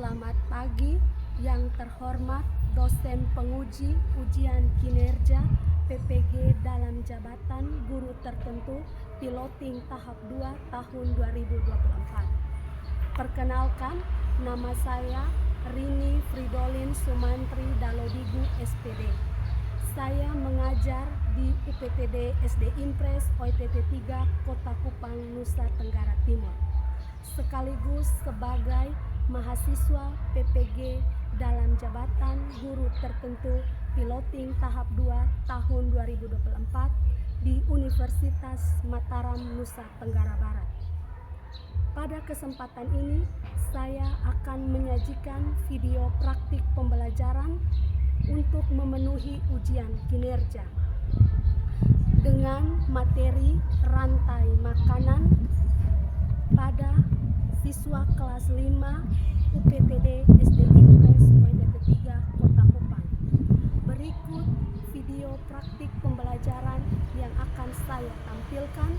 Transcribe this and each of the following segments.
Selamat pagi yang terhormat dosen penguji ujian kinerja PPG dalam jabatan guru tertentu piloting tahap 2 tahun 2024. Perkenalkan, nama saya Rini Fridolin Sumantri Dalodigu SPD. Saya mengajar di UPTD SD Impres OITT 3 Kota Kupang, Nusa Tenggara Timur, sekaligus sebagai mahasiswa PPG dalam jabatan guru tertentu piloting tahap 2 tahun 2024 di Universitas Mataram, Nusa Tenggara Barat. Pada kesempatan ini, saya akan menyajikan video praktik pembelajaran untuk memenuhi ujian kinerja dengan materi rantai makanan pada siswa kelas 5 UPTD SD Impres OITT 3 Kota Kupang. Berikut video praktik pembelajaran yang akan saya tampilkan.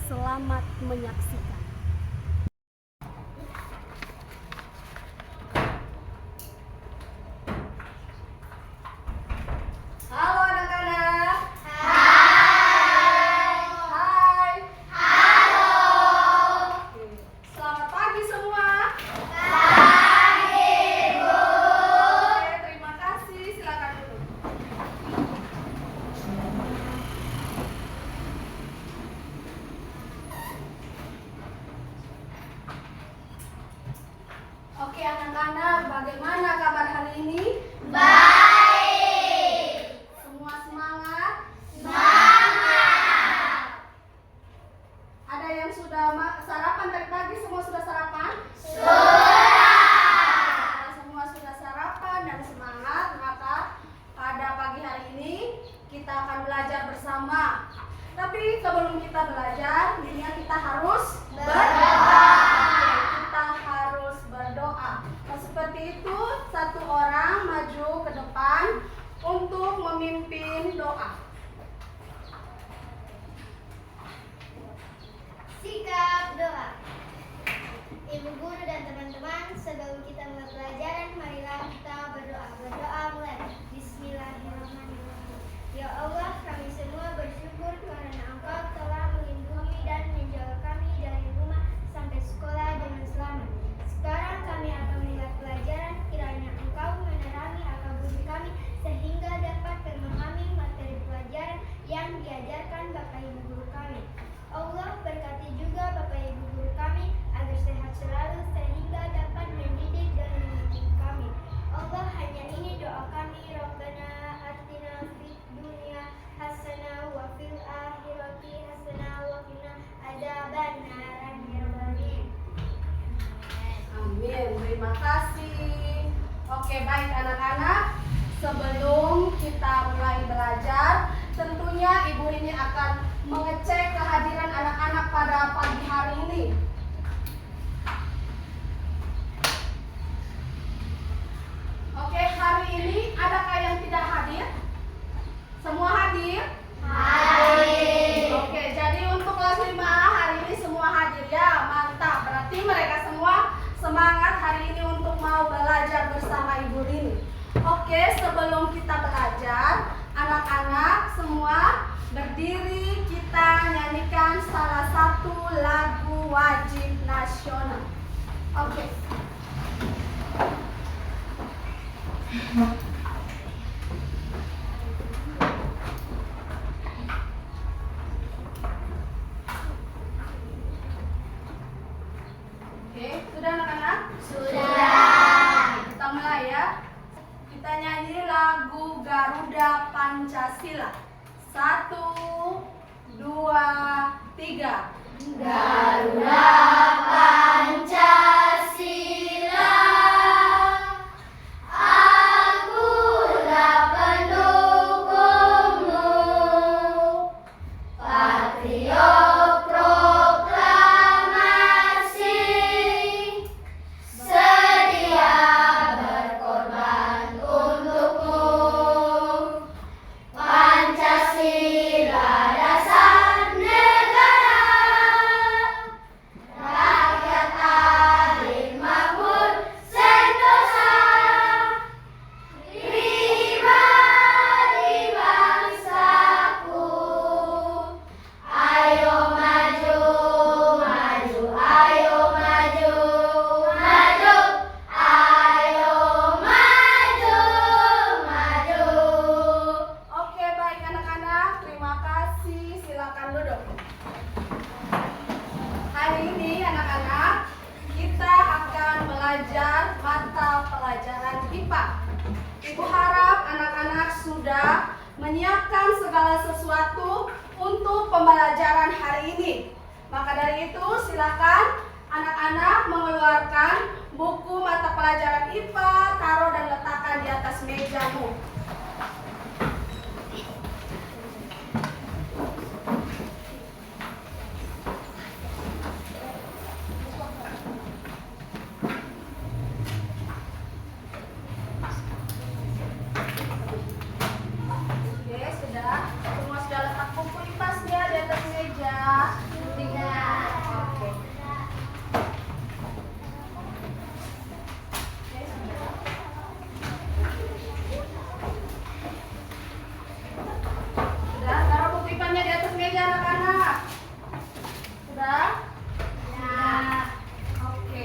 Selamat menyaksikan. Halo anak-anak. Hai. Halo. Selamat pagi semua. Pagi, Bu. Oke, terima kasih. Silakan duduk. Oke anak-anak, bagaimana kabar hari ini? Baik. Semua semangat? Semangat. Ada yang sudah sarapan tadi pagi? Semua sudah sarapan? Sudah. Semua sudah sarapan dan semangat, maka pada pagi hari ini kita akan belajar bersama. Tapi sebelum kita belajar, intinya kita harus berdoa. Kita harus berdoa. Nah, seperti itu, satu orang maju ke depan untuk memimpin doa. Sikap doa. Ibu guru dan teman-teman, sebelum kita mulai pelajaran, marilah kita berdoa. Berdoa mulai. Bismillahirrahmanirrahim. Ya Allah, kami semua bersyukur karena Engkau telah melindungi dan menjaga kami dari rumah sampai sekolah dengan selamat. Sekarang kami akan mulai pelajaran, kiranya Engkau menerangi akal budi kami sehingga dapat memahami materi pelajaran yang diajarkan Bapak Ibu guru kami. Allah berkati juga Bapak Ibu guru kami agar sehat selalu sehingga dapat mendidik dan membimbing kami. Allah, hanya ini doa kami. Rabbana atina fid dunya hasanah wa fil akhirati hasanah wa qina adzabannar. Amin. Amin, terima kasih. Oke, baik anak-anak, sebelum kita mulai belajar, tentunya Ibu Rini akan mengecek kehadiran anak-anak pada pagi hari ini. Oke, hari ini adakah yang tidak hadir? Semua hadir? Hadir. Oke, jadi untuk kelas 5 hari ini semua hadir ya, mantap. Berarti mereka semua semangat hari ini untuk mau belajar bersama Ibu Rini. Oke, sebelum kita belajar, anak-anak semua berdiri, kita nyanyikan salah satu lagu wajib nasional. Oke. Oke, sudah anak-anak? Sudah. Kita mulai ya. Kita nyanyi lagu Garuda Pancasila. 1, 2, 3. Garuda Pancasila, akulah pendukungmu, patriot proklamasi, sedia berkorban untukmu. Pancasila dasar negara, rakyat belajar mata pelajaran IPA. Ibu harap anak-anak sudah menyiapkan segala sesuatu untuk pembelajaran hari ini. Maka dari itu silakan anak-anak mengeluarkan buku mata pelajaran IPA, taruh dan letakkan di atas mejamu. Semua sudah letak buku di tasnya di atas meja. Oke. Sudah, taruh buku IPA-nya di atas meja anak-anak. Sudah? Ya. Oke.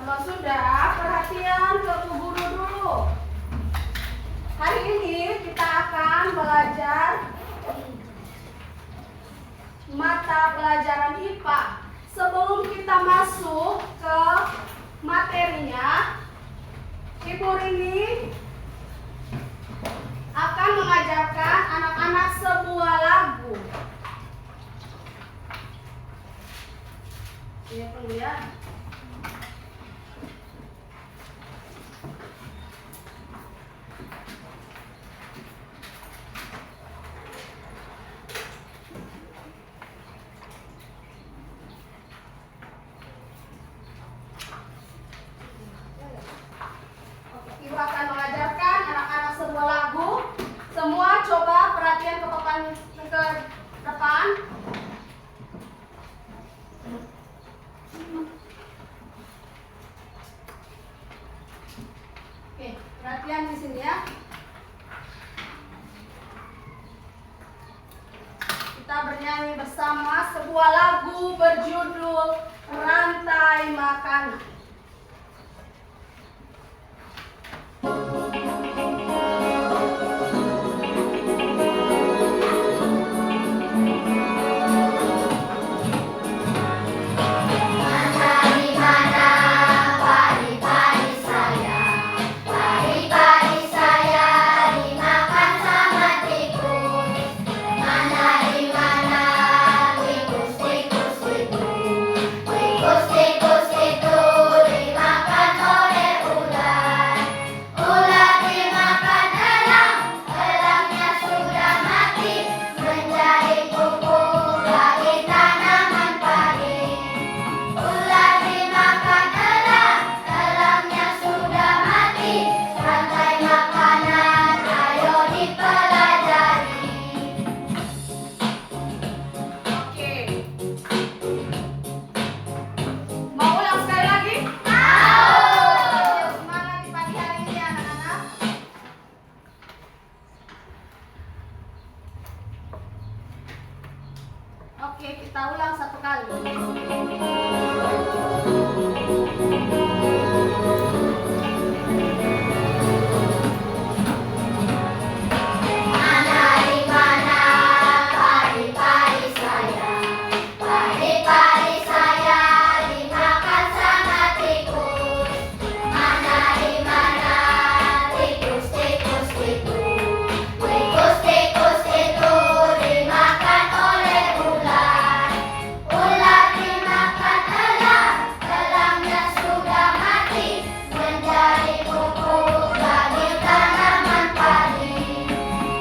Kalau sudah, perhatian ke Bu Guru dulu. Hari ini kita akan belajar mata pelajaran IPA. Sebelum kita masuk ke materinya, Ibu Rini akan mengajarkan anak-anak sebuah lagu. Iya, tunggu ya. Ibu akan mengajarkan anak-anak sebuah lagu. Semua coba perhatian ke depan. Oke, perhatian di sini ya. Kita bernyanyi bersama sebuah lagu berjudul Rantai Makanan. Tikus itu dimakan oleh ular. Ular dimakan elang, elangnya sudah mati, menjadi pupuk bagi tanaman padi. Ular dimakan elang, elangnya sudah mati, rantai makanan ayo dipelajari. Oke. Mau ulang sekali lagi? Semangat di pagi hari ini anak-anak. Oke, kita ulang satu kali. Mana di mana padi-padi saya? Padi-padi saya dimakan sama tikus. Mana di mana tikus-tikus itu? Tikus-tikus itu dimakan oleh ular. Ular dimakan elang, elangnya sudah mati, menjadi pupuk bagi tanaman padi.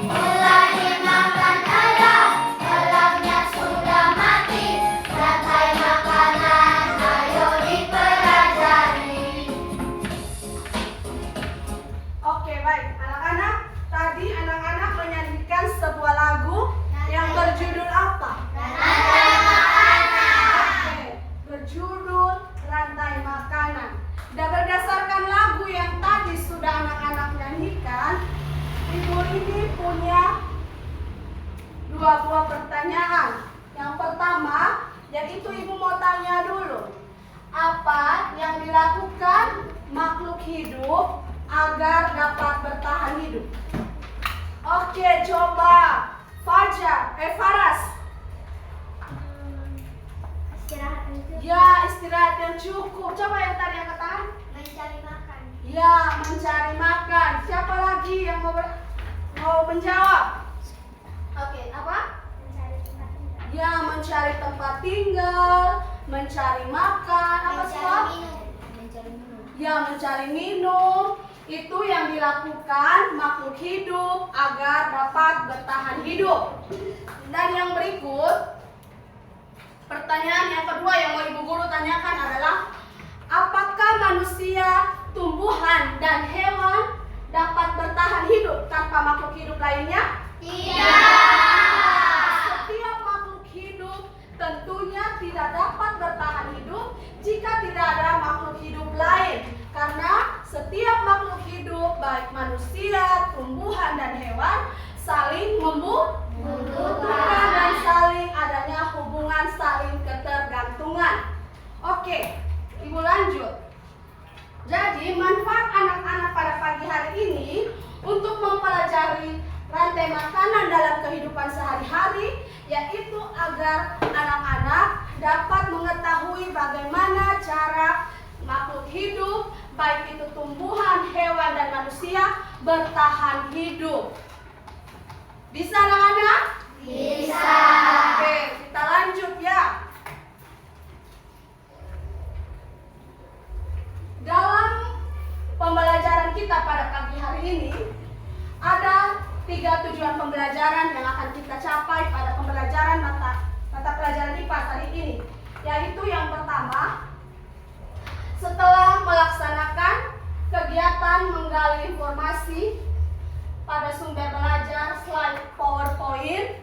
Ular dimakan elang, elangnya sudah mati, rantai makanan ayo dipelajari. Oke, baik. Anak-anak, tadi anak-anak menyanyikan sebuah lagu yang berjudul apa? Rantai makanan. Oke, berjudul Rantai Makanan. Dan berdasarkan lagu yang tadi sudah anak-anak nyanyikan, Ibu ini punya dua buah pertanyaan. Yang pertama, yaitu Ibu mau tanya dulu, apa yang dilakukan makhluk hidup agar dapat bertahan hidup? Oke, coba Faras. Istirahat itu Ya, istirahat yang cukup. Coba yang tadi angkat tangan. mau menjawab? Oke, apa? Mencari tempat tinggal. Ya, mencari tempat tinggal, mencari makan, apa semua? Mencari minum. Ya, mencari minum. Itu yang dilakukan makhluk hidup agar dapat bertahan hidup. Dan yang berikut, pertanyaan yang kedua yang mau Ibu Guru tanyakan adalah, apakah manusia, tumbuhan, dan hewan dapat bertahan hidup tanpa makhluk hidup lainnya? Tidak. Setiap makhluk hidup tentunya tidak dapat bertahan hidup jika tidak ada makhluk hidup lain. Karena setiap makhluk hidup, baik manusia, tumbuhan, dan hewan, saling membutuhkan dan saling adanya hubungan saling ketergantungan. Oke, Ibu lanjut. Jadi manfaat anak-anak pada pagi hari ini untuk mempelajari rantai makanan dalam kehidupan sehari-hari, yaitu agar anak-anak dapat mengetahui bagaimana cara makhluk hidup, baik itu tumbuhan, hewan, dan manusia, bertahan hidup. Bisa anak-anak? Bisa. Oke, kita lanjut ya. Dalam pembelajaran kita pada pagi hari ini, ada 3 tujuan pembelajaran yang akan kita capai pada pembelajaran mata pelajaran IPA hari ini. Yaitu yang pertama, setelah melaksanakan kegiatan menggali informasi pada sumber belajar, slide PowerPoint,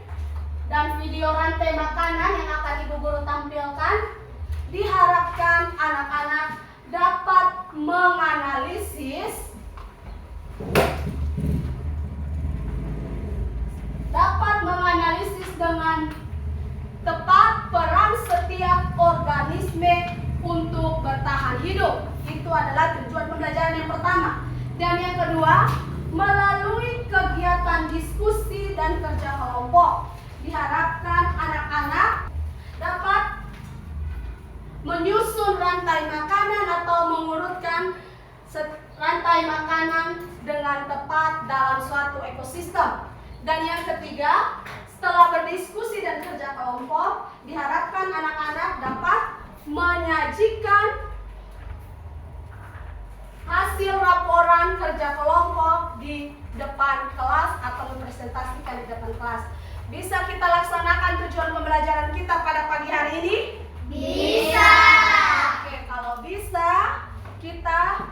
dan video rantai makanan yang akan Ibu Guru tampilkan, diharapkan anak-anak dapat menganalisis dengan tepat peran setiap organisme untuk bertahan hidup. Itu adalah tujuan pembelajaran yang pertama. Dan yang kedua, melalui kegiatan diskusi dan kerja kelompok, diharapkan anak-anak dapat menyusun rantai makanan atau mengurutkan rantai makanan dengan tepat dalam suatu ekosistem. Dan yang ketiga, setelah berdiskusi dan kerja kelompok, diharapkan anak-anak dapat menyajikan hasil laporan kerja kelompok di depan kelas atau mempresentasikan di depan kelas. Bisa kita laksanakan tujuan pembelajaran kita pada pagi hari ini? Bisa. Oke, kalau bisa, kita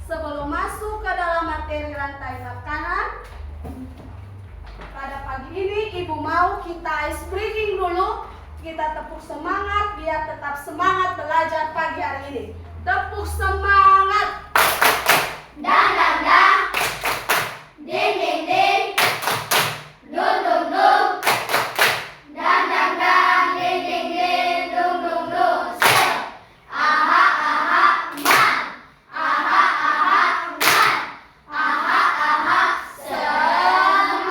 sebelum masuk ke dalam materi rantai makanan pada pagi ini, Ibu mau kita ice breaking dulu. Kita tepuk semangat biar tetap semangat belajar pagi hari ini. Tepuk semangat. Dan dan dan. Ding ding ding. Dung dung dung. Dan dan dan. Ding ding ding. Dung dung dung. Set. Aha aha man. Aha aha man. Aha aha semangat.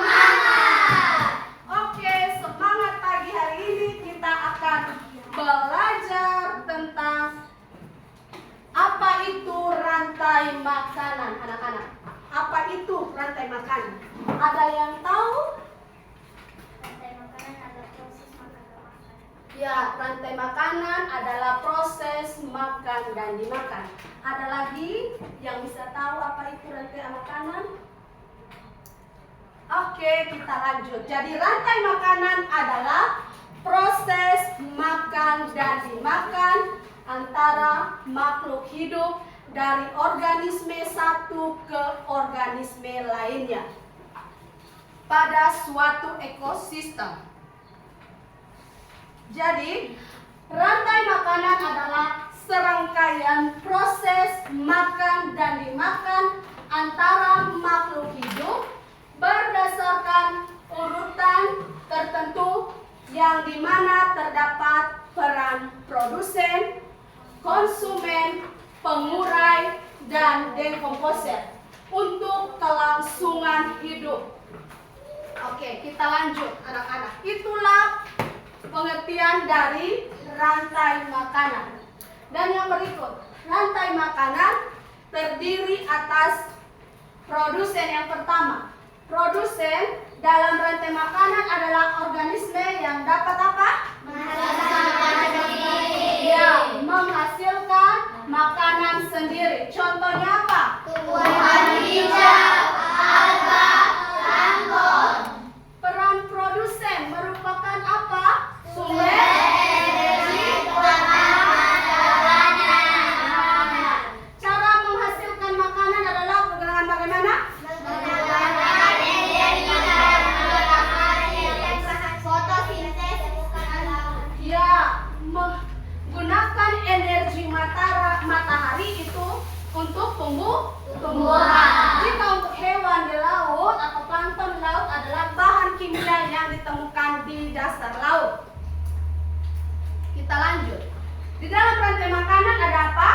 Oke, semangat pagi hari ini kita akan belajar tentang apa itu rantai makanan, anak-anak. Apa itu rantai makanan? Ada yang tahu? Rantai makanan adalah proses makan dan makan. Ya, rantai makanan adalah proses makan dan dimakan. Ada lagi yang bisa tahu apa itu rantai makanan? Oke, kita lanjut. Jadi rantai makanan adalah proses makan dan dimakan antara makhluk hidup dari organisme satu ke organisme lainnya pada suatu ekosistem. Jadi, rantai makanan adalah serangkaian proses makan dan dimakan antara makhluk hidup berdasarkan urutan tertentu yang dimana terdapat peran produsen, konsumen, pengurai, dan dekomposer untuk kelangsungan hidup. Oke, kita lanjut anak-anak. Itulah pengertian dari rantai makanan. Dan yang berikut, rantai makanan terdiri atas produsen yang pertama, Produsen dalam rantai makanan adalah organisme yang dapat apa? Ya, menghasilkan makanan sendiri. Contohnya apa? Tumbuhan hijau, alga, plankton. Peran produsen merupakan apa? Sumber Energi makanan. Cara menghasilkan makanan adalah dengan bagaimana? Menggunakan energi fotosintesis alam. Ya, menggunakan energi matahari itu untuk tumbuhan. Jika untuk hewan di laut atau plankton di laut adalah bahan kimia yang ditemukan di dasar laut. Kita lanjut. Di dalam rantai makanan ada apa?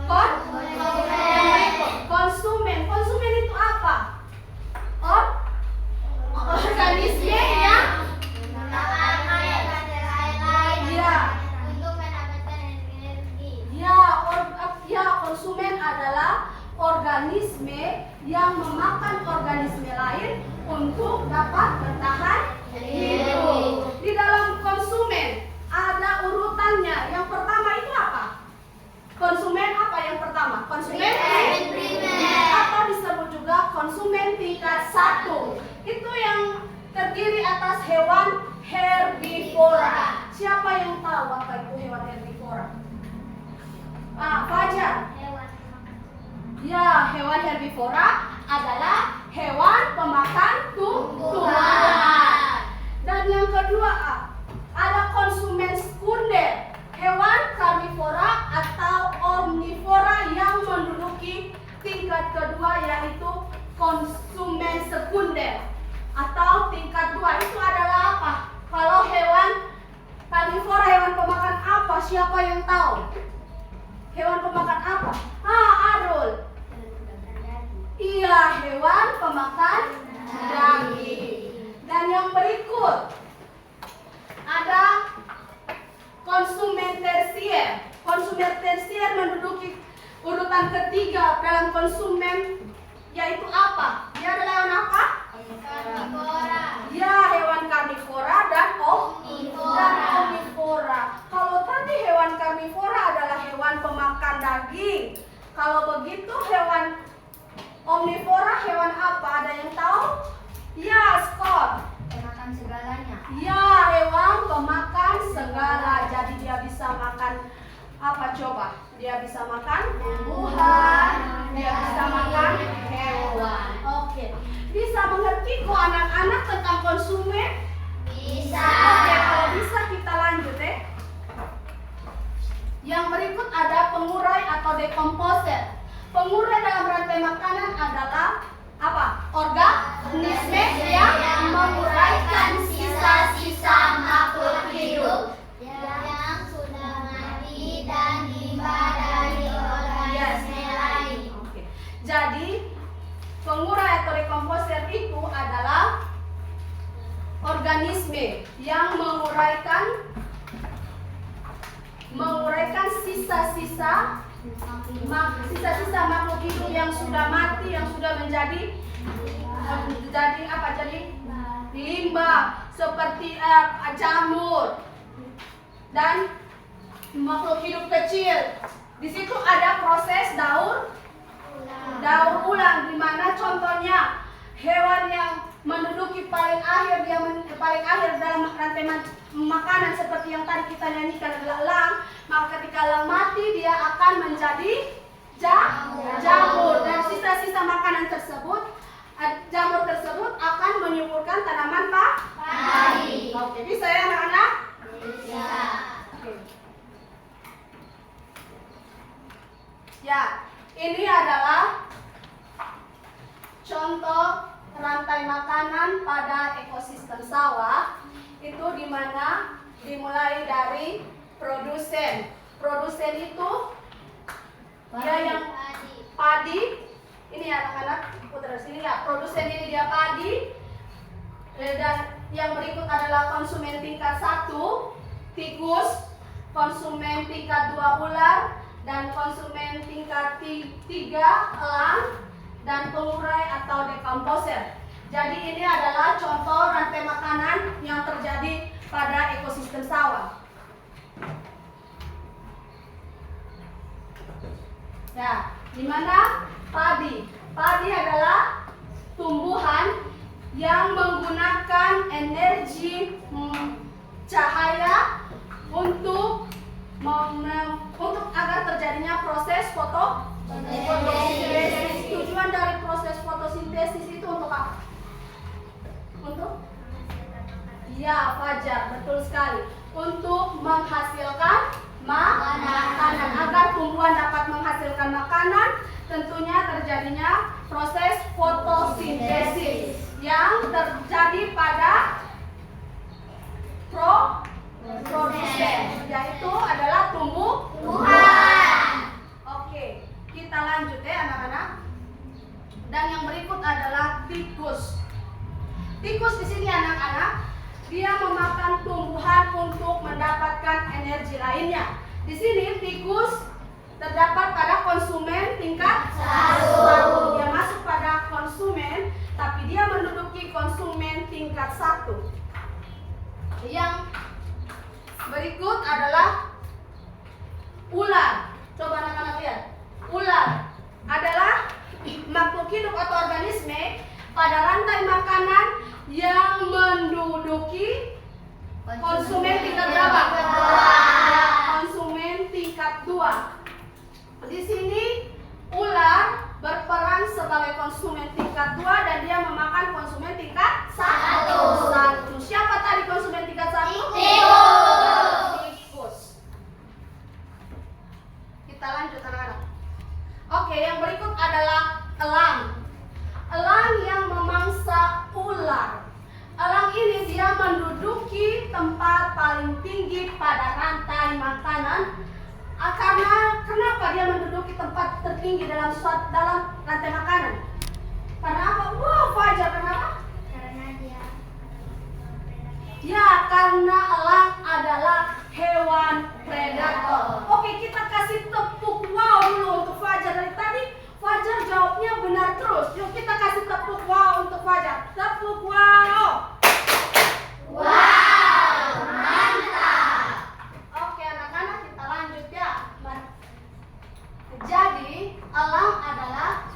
Yang berikut, konsumen. Konsumen itu apa? Organisme yang untuk mendapatkan energi. Konsumen adalah organisme yang memakan organisme lain untuk dapat bertahan hidup. Di dalam konsumen ada urutannya. Yang pertama itu apa? Konsumen apa yang pertama? Konsumen Primer. atau disebut juga konsumen tingkat 1. Itu yang terdiri atas hewan herbivora. Siapa yang tahu apa itu hewan herbivora? Fajar. Ya, hewan herbivora adalah hewan pemakan tumbuhan. Dan yang kedua, ada konsumen sekunder, hewan karnivora atau omnivora yang menduduki tingkat kedua, yaitu konsumen sekunder atau tingkat 2. Itu adalah apa? Kalau hewan karnivora, hewan pemakan apa? Siapa yang tahu? Hewan pemakan apa? Adul. Iya, hewan pemakan daging. Dan yang berikut ada konsumen tersier. Konsumen tersier menduduki urutan ketiga dalam konsumen, yaitu apa? Dia adalah hewan apa? Karnivora. Ya, hewan karnivora dan omnivora. Kalau tadi hewan karnivora adalah hewan pemakan daging. Kalau begitu hewan omnivora hewan apa? Ada yang tahu? Ya, Scott. Makan segalanya. Ya, hewan pemakan segala. Jadi dia bisa makan apa coba? Dia bisa makan tumbuhan, dia bisa makan hewan. Oke. Bisa mengerti kok anak-anak tentang konsumen? Bisa. Oke, kalau bisa kita lanjut ya. Yang berikut ada pengurai atau dekomposer. Pengurai dalam rantai makanan adalah apa? Organisme yang menguraikan sisa-sisa makhluk hidup yang sudah mati dan limbah dari organisme lain. Oke. Jadi pengurai atau dekomposer itu adalah organisme yang menguraikan sisa-sisa makhluk hidup yang sudah mati, yang sudah menjadi apa? Jadi limbah seperti jamur dan makhluk hidup kecil. Di situ ada proses daur ulang, di mana contohnya hewan yang menduduki paling akhir, paling akhir dalam rantai makanan seperti yang tadi kita nyanyikan adalah elang. Maka ketika elang mati, dia akan menjadi jamur, dan sisa-sisa makanan tersebut, jamur tersebut akan menyuburkan tanaman padi. Oke, bisa ya anak-anak? Bisa. Oke. Ya, ini adalah contoh rantai makanan pada ekosistem sawah. Itu di mana dimulai dari produsen. Produsen itu dia yang padi. Ini anak-anak putar sini ya. Produsen ini dia padi. Dan yang berikut adalah konsumen tingkat 1, tikus, konsumen tingkat 2, ular, dan konsumen tingkat 3, elang, dan pengurai atau dekomposer. Jadi ini adalah contoh rantai makanan yang terjadi pada ekosistem sawah. Ya, di mana padi? Padi adalah tumbuhan yang menggunakan energi cahaya untuk agar terjadinya proses fotosintesis. Tujuan dari proses fotosintesis itu untuk apa? Untuk? Ya, Fajar, betul sekali. Untuk menghasilkan makanan. Agar tumbuhan dapat menghasilkan makanan, tentunya terjadinya proses fotosintesis yang terjadi pada produsen, yaitu adalah tumbuhan. Oke, kita lanjut ya anak-anak. Dan yang berikut adalah tikus. Tikus di sini anak-anak, dia memakan tumbuhan untuk mendapatkan energi lainnya. Di sini tikus terdapat pada konsumen tingkat 1. Dia masuk pada konsumen, tapi dia menduduki konsumen tingkat 1. Yang berikut adalah ular. Coba anak-anak lihat. Ular adalah makhluk hidup atau organisme pada rantai makanan yang menduduki konsumen tingkat berapa? Ya, konsumen tingkat 2. Di sini ular berperan sebagai konsumen tingkat 2 dan dia memakan konsumen tingkat 1. Siapa tadi konsumen tingkat 1? Tikus. Kita lanjut anak-anak. Oke, yang berikut adalah elang. Elang yang memangsa ular. Elang ini dia menduduki tempat paling tinggi pada rantai makanan. Karena kenapa dia menduduki tempat tertinggi dalam rantai makanan? Karena apa? Wow, Fajar, kenapa? Karena dia Ya, karena elang adalah hewan predator. Oke, kita kasih tepuk wow dulu untuk Fajar. Dari tadi Fajar jawabnya benar terus. Yuk kita kasih tepuk wow untuk Fajar. Tepuk wow. Wow, mantap. Oke anak-anak, kita lanjut ya. Jadi elang adalah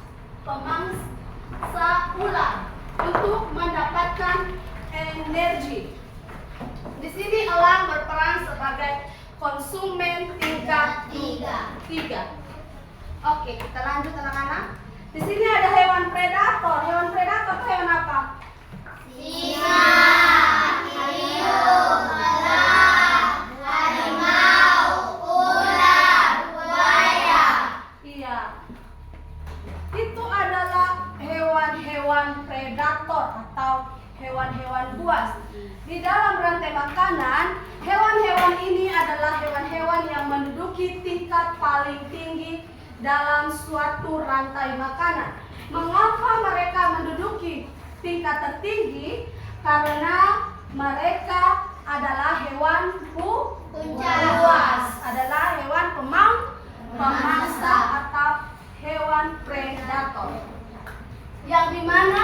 pemangsa ular untuk mendapatkan energi. Di sini elang berperan sebagai konsumen tingkat 3. Oke, kita lanjut anak-anak. Di sini ada hewan predator. Hewan predator itu hewan apa? singa, hiu, elang, harimau, ular, buaya. Iya. Itu adalah hewan-hewan predator atau hewan-hewan buas. Di dalam rantai makanan, hewan-hewan ini adalah hewan-hewan yang menduduki tingkat paling tinggi dalam suatu rantai makanan. Mengapa mereka menduduki tingkat tertinggi? Karena mereka adalah hewan buas, adalah hewan pemangsa atau hewan predator. Yang dimana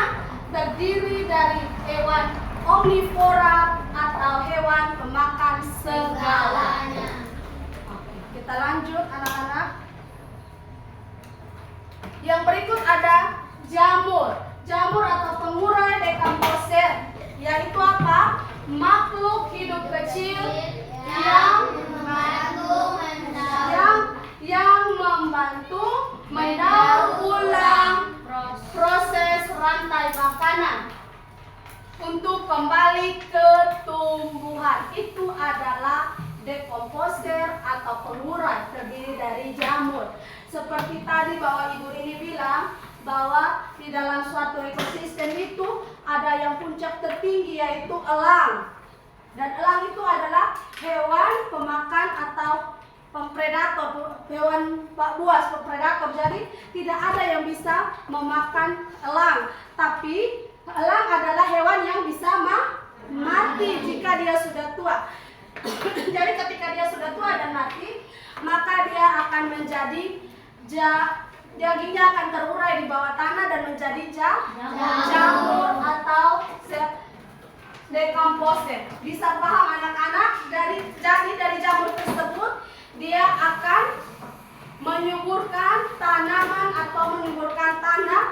terdiri dari hewan omnivora atau hewan pemakan segalanya. Oke, kita lanjut anak-anak. Yang berikut ada jamur. Jamur atau pengurai dekomposer, yaitu apa? Makhluk hidup kecil yang membantu mendaur ulang proses rantai makanan untuk kembali ke tumbuhan. Itu adalah dekomposer atau pengurai, terdiri dari jamur. Seperti tadi bahwa Ibu Rini bilang bahwa di dalam suatu ekosistem itu ada yang puncak tertinggi, yaitu elang. Dan elang itu adalah hewan pemakan atau predator, hewan buas, predator. Jadi tidak ada yang bisa memakan elang. Tapi elang adalah hewan yang bisa mati jika dia sudah tua. Jadi ketika dia sudah tua dan mati, maka dia akan menjadi dagingnya akan terurai di bawah tanah dan menjadi jamur atau dekomposer. Bisa paham anak-anak? Jadi dari jamur tersebut dia akan menyuburkan tanaman atau menyuburkan tanah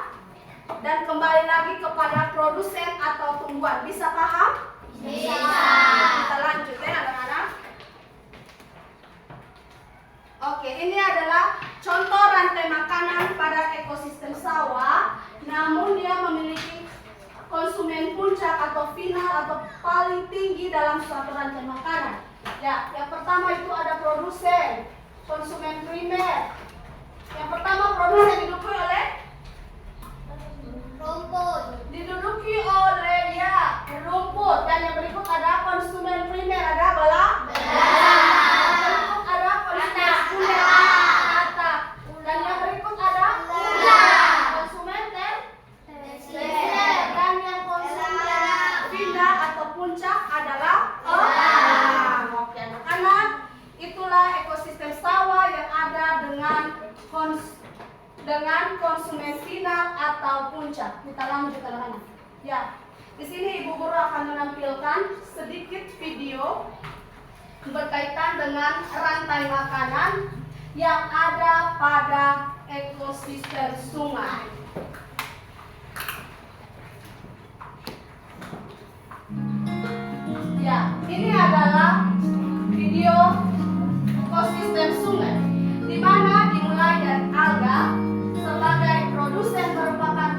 dan kembali lagi kepada produsen atau tumbuhan. Bisa paham? Bisa. Kita lanjut ya anak-anak. Oke, ini adalah contoh rantai makanan pada ekosistem sawah, namun dia memiliki konsumen puncak atau final atau paling tinggi dalam suatu rantai makanan. Ya, yang pertama itu ada produsen, konsumen primer. Yang pertama produsen diduduki oleh Rumput. rumput, dan yang berikut ada konsumen primer, ada belah. Berikut ada konsumen sekunder, atap. Dan yang berikut ada konsumen tersier, dan yang konsumen final atau puncak adalah orang. Oke anak-anak, itulah ekosistem sawah yang ada dengan konsumen final atau puncak. Kita lanjut anak-anak. Ya, di sini Ibu Guru akan menampilkan sedikit video berkaitan dengan rantai makanan yang ada pada ekosistem sungai. Ya, ini adalah video ekosistem sungai, di mana dimulai dari alga sebagai produsen merupakan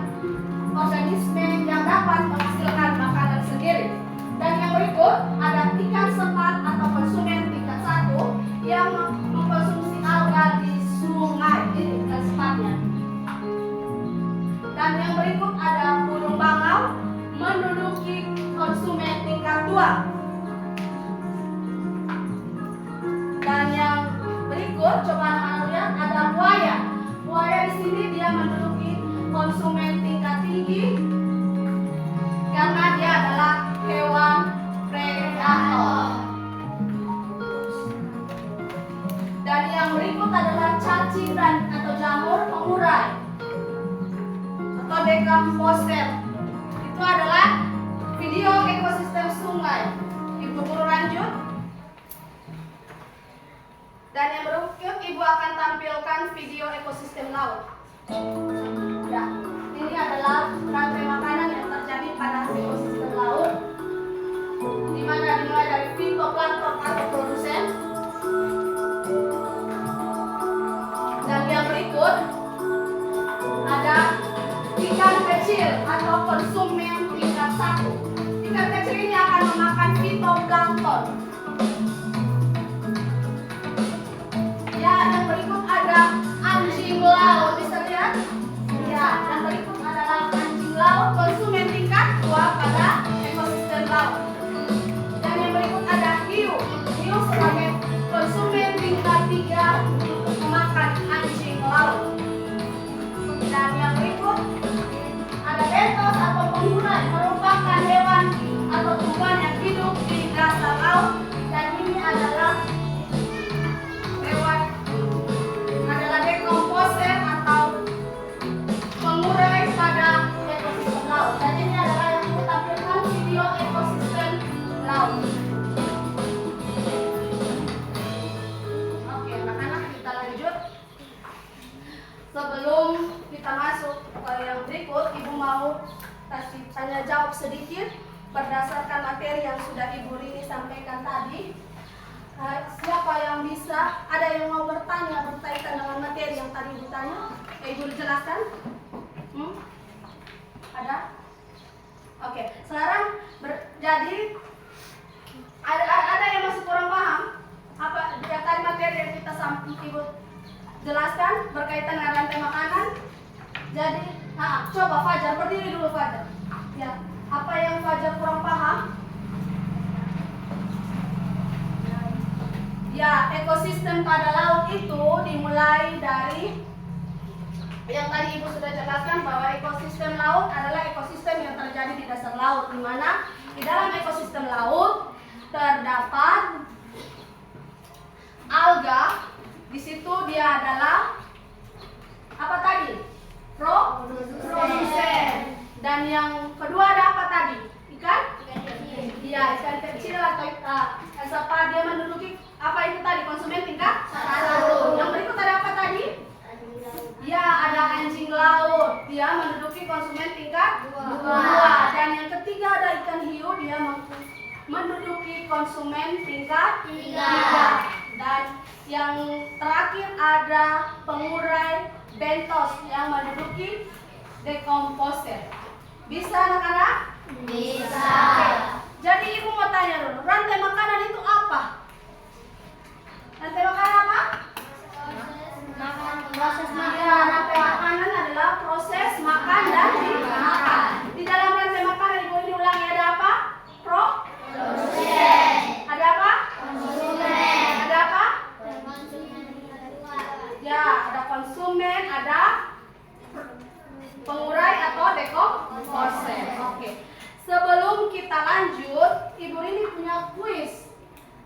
organisme yang dapat menghasilkan makanan sendiri. Dan yang berikut ada ikan sepat atau konsumen tingkat 1 yang mengkonsumsi alga di sungai. Ini ikan sepatnya. Dan yang berikut ada burung bangau menduduki konsumen tingkat 2. Dan yang berikut coba anak-anak lihat ada buaya. Buaya di sini dia menduduki konsumen tingkat tinggi karena dia adalah hewan predator. Dan yang berikut adalah cacing atau jamur pengurai atau dekomposer. Itu adalah video ekosistem sungai. Ibu Guru lanjut. Dan yang berikut Ibu akan tampilkan video ekosistem laut. Ya, ini adalah rantai makanan yang terjadi pada ekosistem laut, di mana dimulai dari fitoplankton atau produsen. Dan yang berikut ada ikan kecil atau konsumen tingkat 1. Ikan kecil ini akan memakan fitoplankton. Ya, yang berikut ada anjing laut, bisa lihat? Ya, yang berikut adalah anjing laut konsumen tingkat 2 pada ekosistem laut. Dan yang berikut ada hiu. Hiu sebagai konsumen tingkat 3 memakan anjing laut. Dan yang berikut ada bentos atau pengurai, merupakan hewan atau tumbuhan yang hidup di dasar laut. Dan ini adalah dekomposer atau mengurai pada ekosistem laut. Dan ini adalah yang kita tampilkan video ekosistem laut. Oke anak-anak, kita lanjut. Sebelum kita masuk ke yang berikut, Ibu mau kasih tanya jawab sedikit berdasarkan materi yang sudah Ibu Rini sampaikan tadi. Siapa yang bisa, ada yang mau bertanya berkaitan dengan materi yang tadi ditanya? Ibu jelaskan? Ada? Oke, sekarang jadi ada yang masih kurang paham apa yang tadi materi yang kita Ibu jelaskan berkaitan dengan rantai makanan? Jadi, coba Fajar, berdiri dulu Fajar. Ya, apa yang Fajar kurang paham? Ya, ekosistem pada laut itu dimulai dari yang tadi Ibu sudah jelaskan bahwa ekosistem laut adalah ekosistem yang terjadi di dasar laut, di mana di dalam ekosistem laut terdapat alga. Di situ dia adalah Apa tadi? Produsen. Dan yang kedua ada apa tadi? Ikan? Iya, ikan kecil atau apa dia menduduki apa itu tadi? Konsumen tingkat 1. Yang berikut ada apa tadi? Ya, ada anjing laut. Dia menduduki konsumen tingkat 2. Dan yang ketiga ada ikan hiu. Dia menduduki konsumen tingkat 3. Dan yang terakhir ada pengurai bentos yang menduduki dekomposer. Bisa anak-anak? Bisa. Oke. Jadi ibu mau tanya dulu, rantai makanan itu apa? Rantai makanan apa? Proses Ya, rantai makanan adalah proses makan dan dimakan. Di dalam rantai makanan ibu ini ulangi ada apa? Produsen. Ada apa? Konsumen. Ada apa? Konsumen. Ya, ada konsumen, ada pengurai atau dekomposer. Oke. Sebelum kita lanjut, ibu ini punya kuis.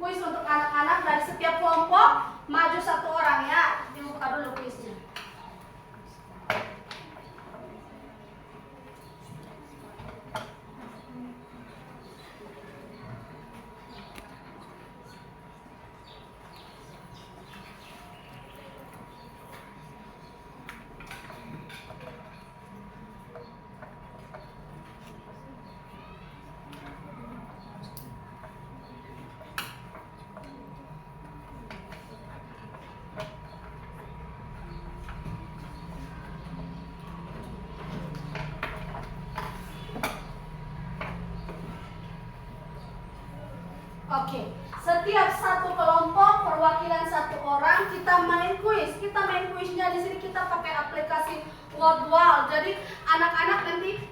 Kuis untuk anak-anak dari setiap kelompok maju 1 orang ya. Dibuka dulu kuisnya. Oke, setiap satu kelompok perwakilan 1 orang kita main kuis. Kita main kuisnya di sini kita pakai aplikasi Wordwall. Jadi anak-anak nanti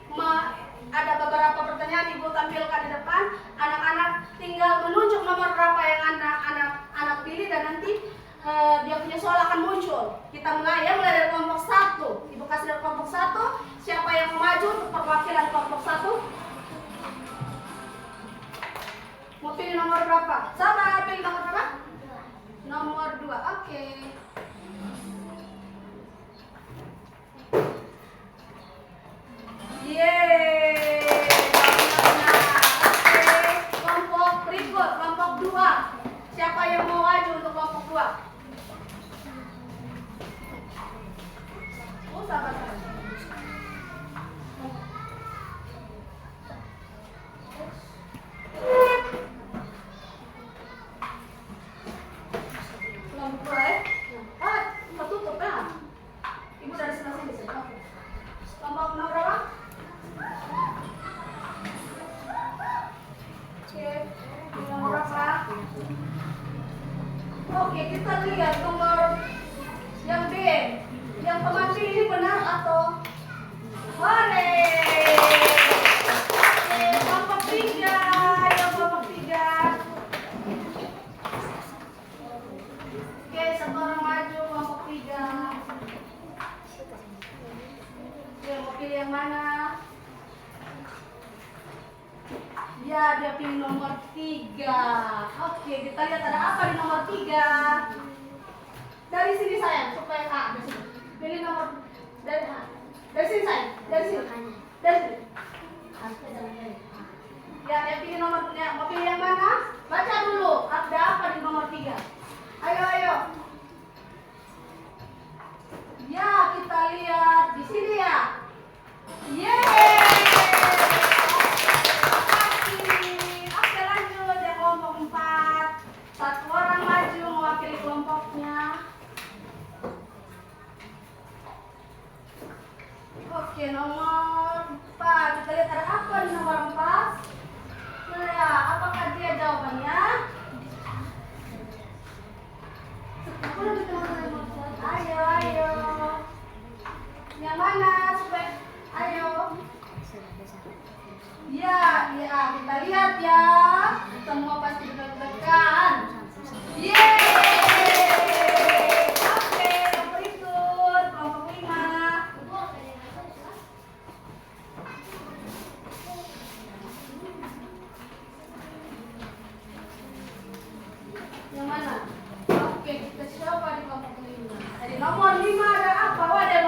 ada beberapa pertanyaan ibu tampilkan di depan. Anak-anak tinggal menunjuk nomor berapa yang anak pilih dan nanti dia punya soal akan muncul. Kita mulai ya, mulai dari kelompok 1. Ibu kasih dari kelompok 1. Siapa yang mau maju untuk perwakilan kelompok 1? Mau pilih nomor berapa? Sabar, pilih nomor berapa? Nomor 2, oke. Yeay. Oke, kelompok berikut, kelompok 2. Siapa yang mau maju untuk kelompok 2? Oh, sabar. Ketutup ya? Ibu dari sebelah sini sih. Oke. Kelompok nomor berapa? Oke. Nomor berapa? Oke, kita lihat nomor yang B. Yang teman pilih ini benar atau? Hore. Oke, kelompok 3. Yang kelompok 3. Oke, 1 orang maju kelompok 3. Dia mau pilih yang mana? Ya, dia pilih nomor 3. Oke, kita lihat ada apa di nomor 3. Dari sini sayang, supaya dari sini. Pilih nomor dari sini sayang, dari sini. Dari sini. Ya, dia pilih nomornya. Mau pilih yang mana? Baca dulu. Ada apa di nomor 3? Ayo. Ya, kita lihat di sini ya. Yeay. Oke, lanjut ya kelompok 4. 1 orang maju mewakili kelompoknya. Oke, nomor 4. Kita lihat ada apa di nomor 4. Nah, ya, apakah dia jawabannya? Ayo. Yang mana? Ayo. Ya, kita lihat ya. Semua pasti deg-degan. Yeay. Oke, yang berikut kelompok 5. Yang mana? Oke, kita coba di kelompok 5. Jadi nomor 5 ada apa? Wah, ada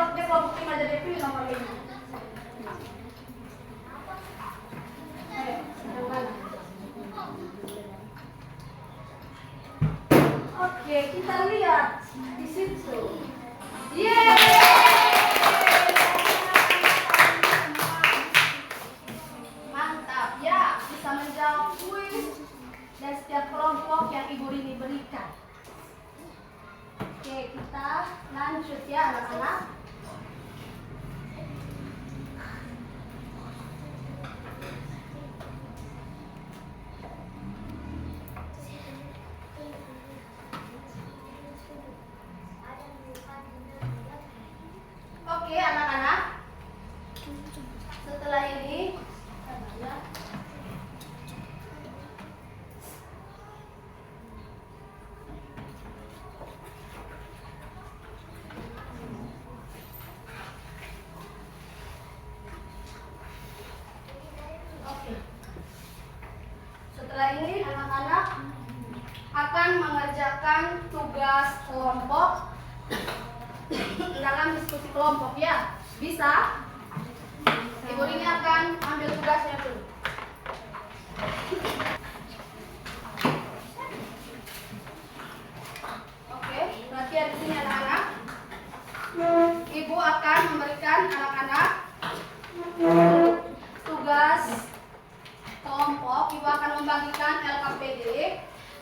Oke, anak-anak. Setelah ini anak-anak akan mengerjakan tugas kelompok dalam diskusi kelompok ya. Bisa? Ibu ini akan ambil tugasnya dulu. Oke, perhatian di sini anak-anak. Ibu akan memberikan anak-anak tugas kelompok. Ibu akan membagikan LKPD.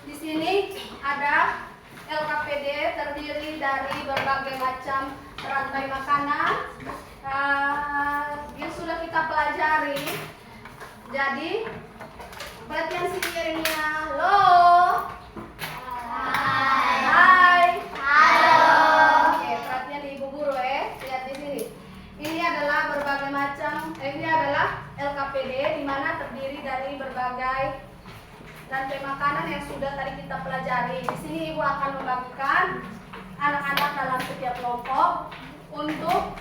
Di sini ada LKPD terdiri dari berbagai macam rantai makanan yang sudah kita pelajari. Jadi perhatian seiringnya. Halo. Hai. Halo. Oke, perhatian ibu guru ya. Lihat di sini. Ini adalah berbagai macam. Ini adalah LKPD di mana terdiri dari berbagai rantai makanan yang sudah tadi kita pelajari. Di sini ibu akan membagikan anak-anak dalam setiap kelompok untuk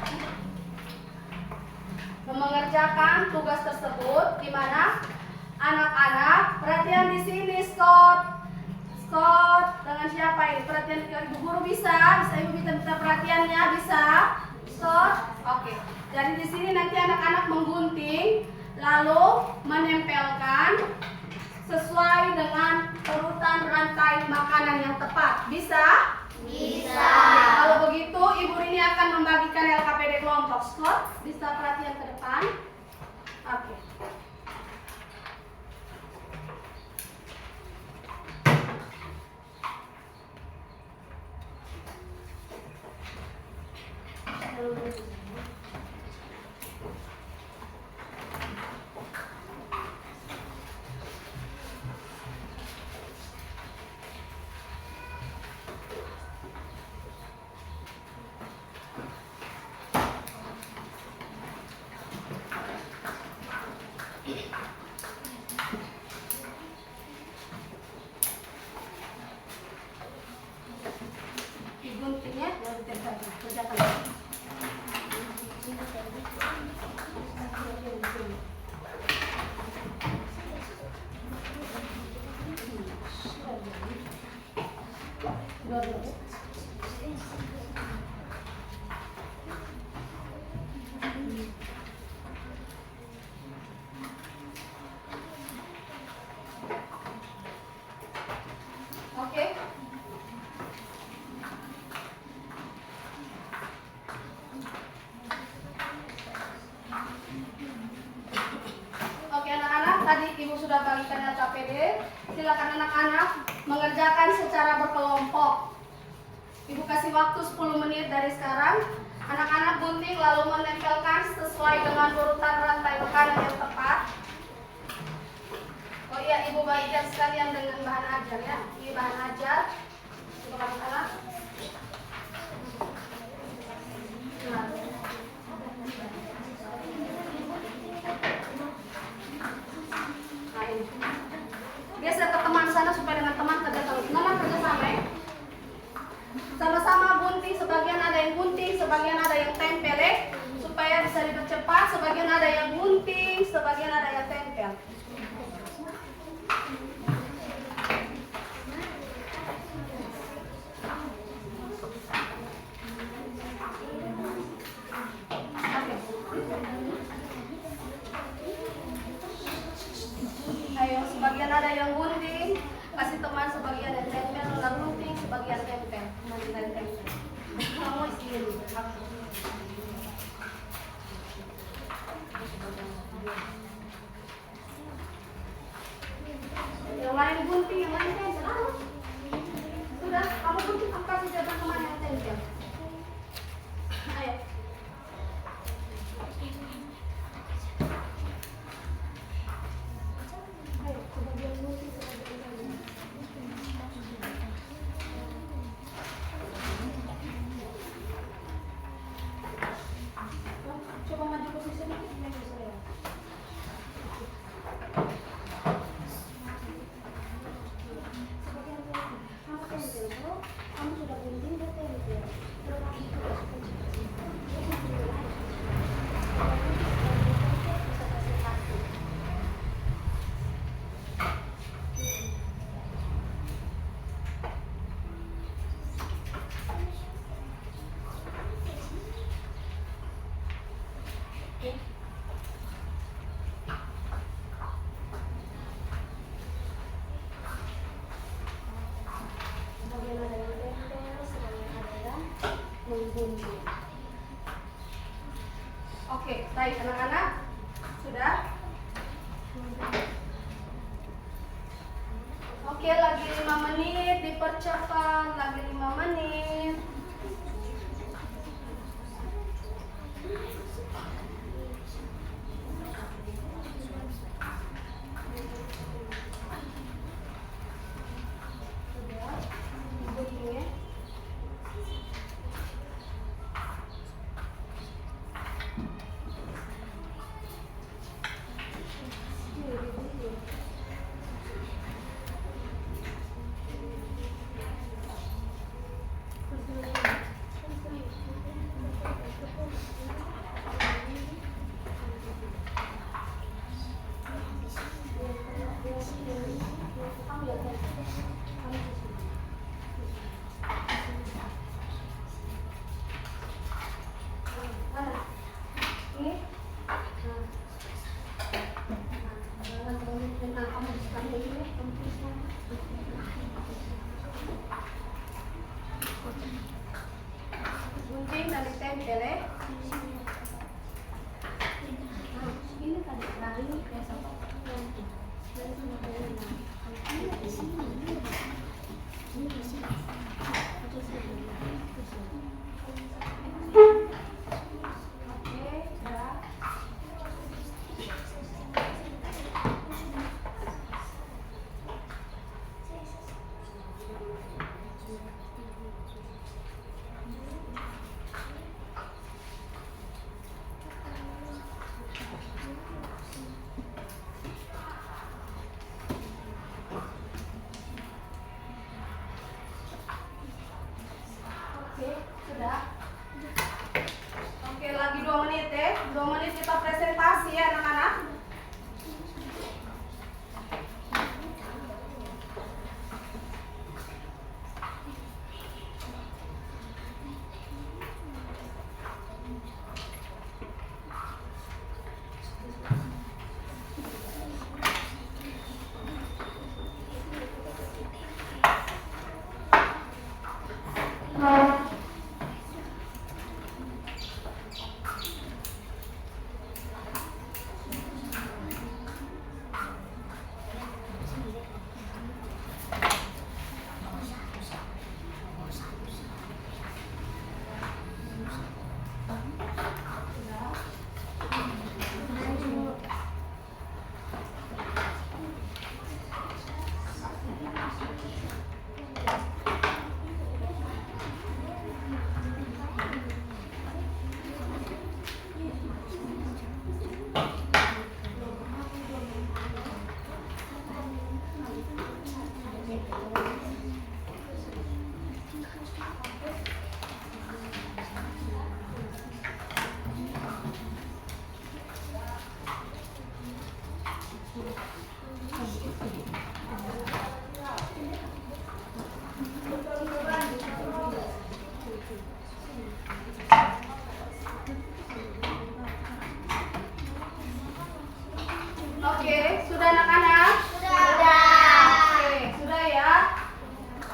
mengerjakan tugas tersebut, di mana anak-anak perhatian di sini Scott dengan siapa ini? Perhatian ibu guru bisa ibu minta perhatiannya bisa Scott. Oke. Jadi di sini nanti anak-anak menggunting lalu menempelkan sesuai dengan urutan rantai makanan yang tepat. Bisa? Bisa. Kalau begitu, ibu ini akan membagikan LKPD kelompok. Scott, bisa perhatian ke depan? Oke. Diguntingnya dari kerjakan. Oke. Oke anak-anak, tadi ibu sudah bagikan LKPD. Silakan anak-anak mengerjakan secara berkelompok. Ibu kasih waktu 10 menit dari sekarang. Anak-anak gunting lalu menempelkan sesuai dengan urutan rantai makanan yang tepat. Oh iya, ibu bagikan sekalian dengan bahan ajar ya. Ini bahan ajar untuk anak-anak. Geser ke teman sana supaya dengan teman kerja sama ya. Sama-sama gunting, sebagian ada yang gunting, sebagian ada yang tempel ya. Supaya bisa dipercepat, sebagian ada yang gunting, sebagian ada yang tempel. Ayo, sebagian ada yang gunting, kasih teman, sebagian yang tempel, lalu gunting, sebagian tempel. Kamu isi dulu. Yang lain gunting, yang lain tempel. Sudah, kamu gunting, aku kasih jabang teman yang tempel. Ayo. Oke. Sebagian ada yang tempel, sebagian ada yang menggunting. Oke, baik anak-anak. Sudah? Oke, lagi 5 menit, dipercepat, lagi 5 menit. Sudah? Guntingnya? Gunting dan ditempel ya. Ini tadi lari biasa. Oke, sudah. Oke, sudah. Oke, lagi 2 menit ya. 2 menit kita presentasi ya anak-anak. Oke, sudah anak-anak? Sudah. Oke, sudah ya.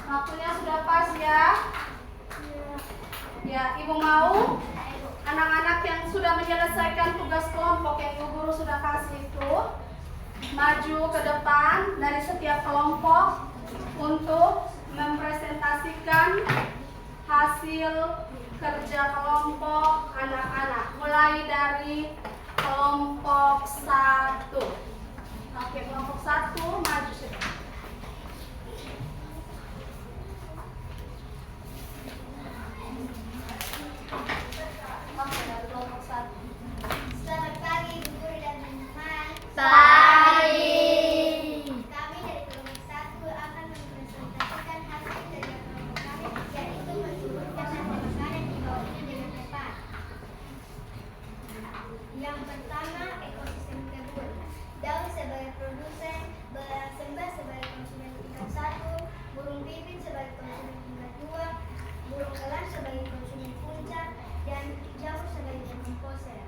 Waktunya sudah pas ya. Ya, Ibu mau anak-anak yang sudah menyelesaikan tugas kelompok yang Ibu Guru sudah kasih itu maju ke depan dari setiap kelompok untuk mempresentasikan hasil kerja kelompok anak-anak mulai dari kelompok 1. Oke, kelompok 1 maju sudah. Oke, dari kelompok 1. Selamat pagi, Bu Guru dan teman-teman. Pagi. Kami dari kelompok 1 akan mempresentasikan hasil kerja kelompok kami, yaitu mensuburkan dan makanan di bawahnya dengan tepat. Yang pertama, ekosistem kebun. Daun sebagai produsen, belerang sembah sebagai konsumen tingkat 1, burung pipit sebagai konsumen tingkat 2, burung elang sebagai konsumen puncak, dan jamur sebagai dekomposer.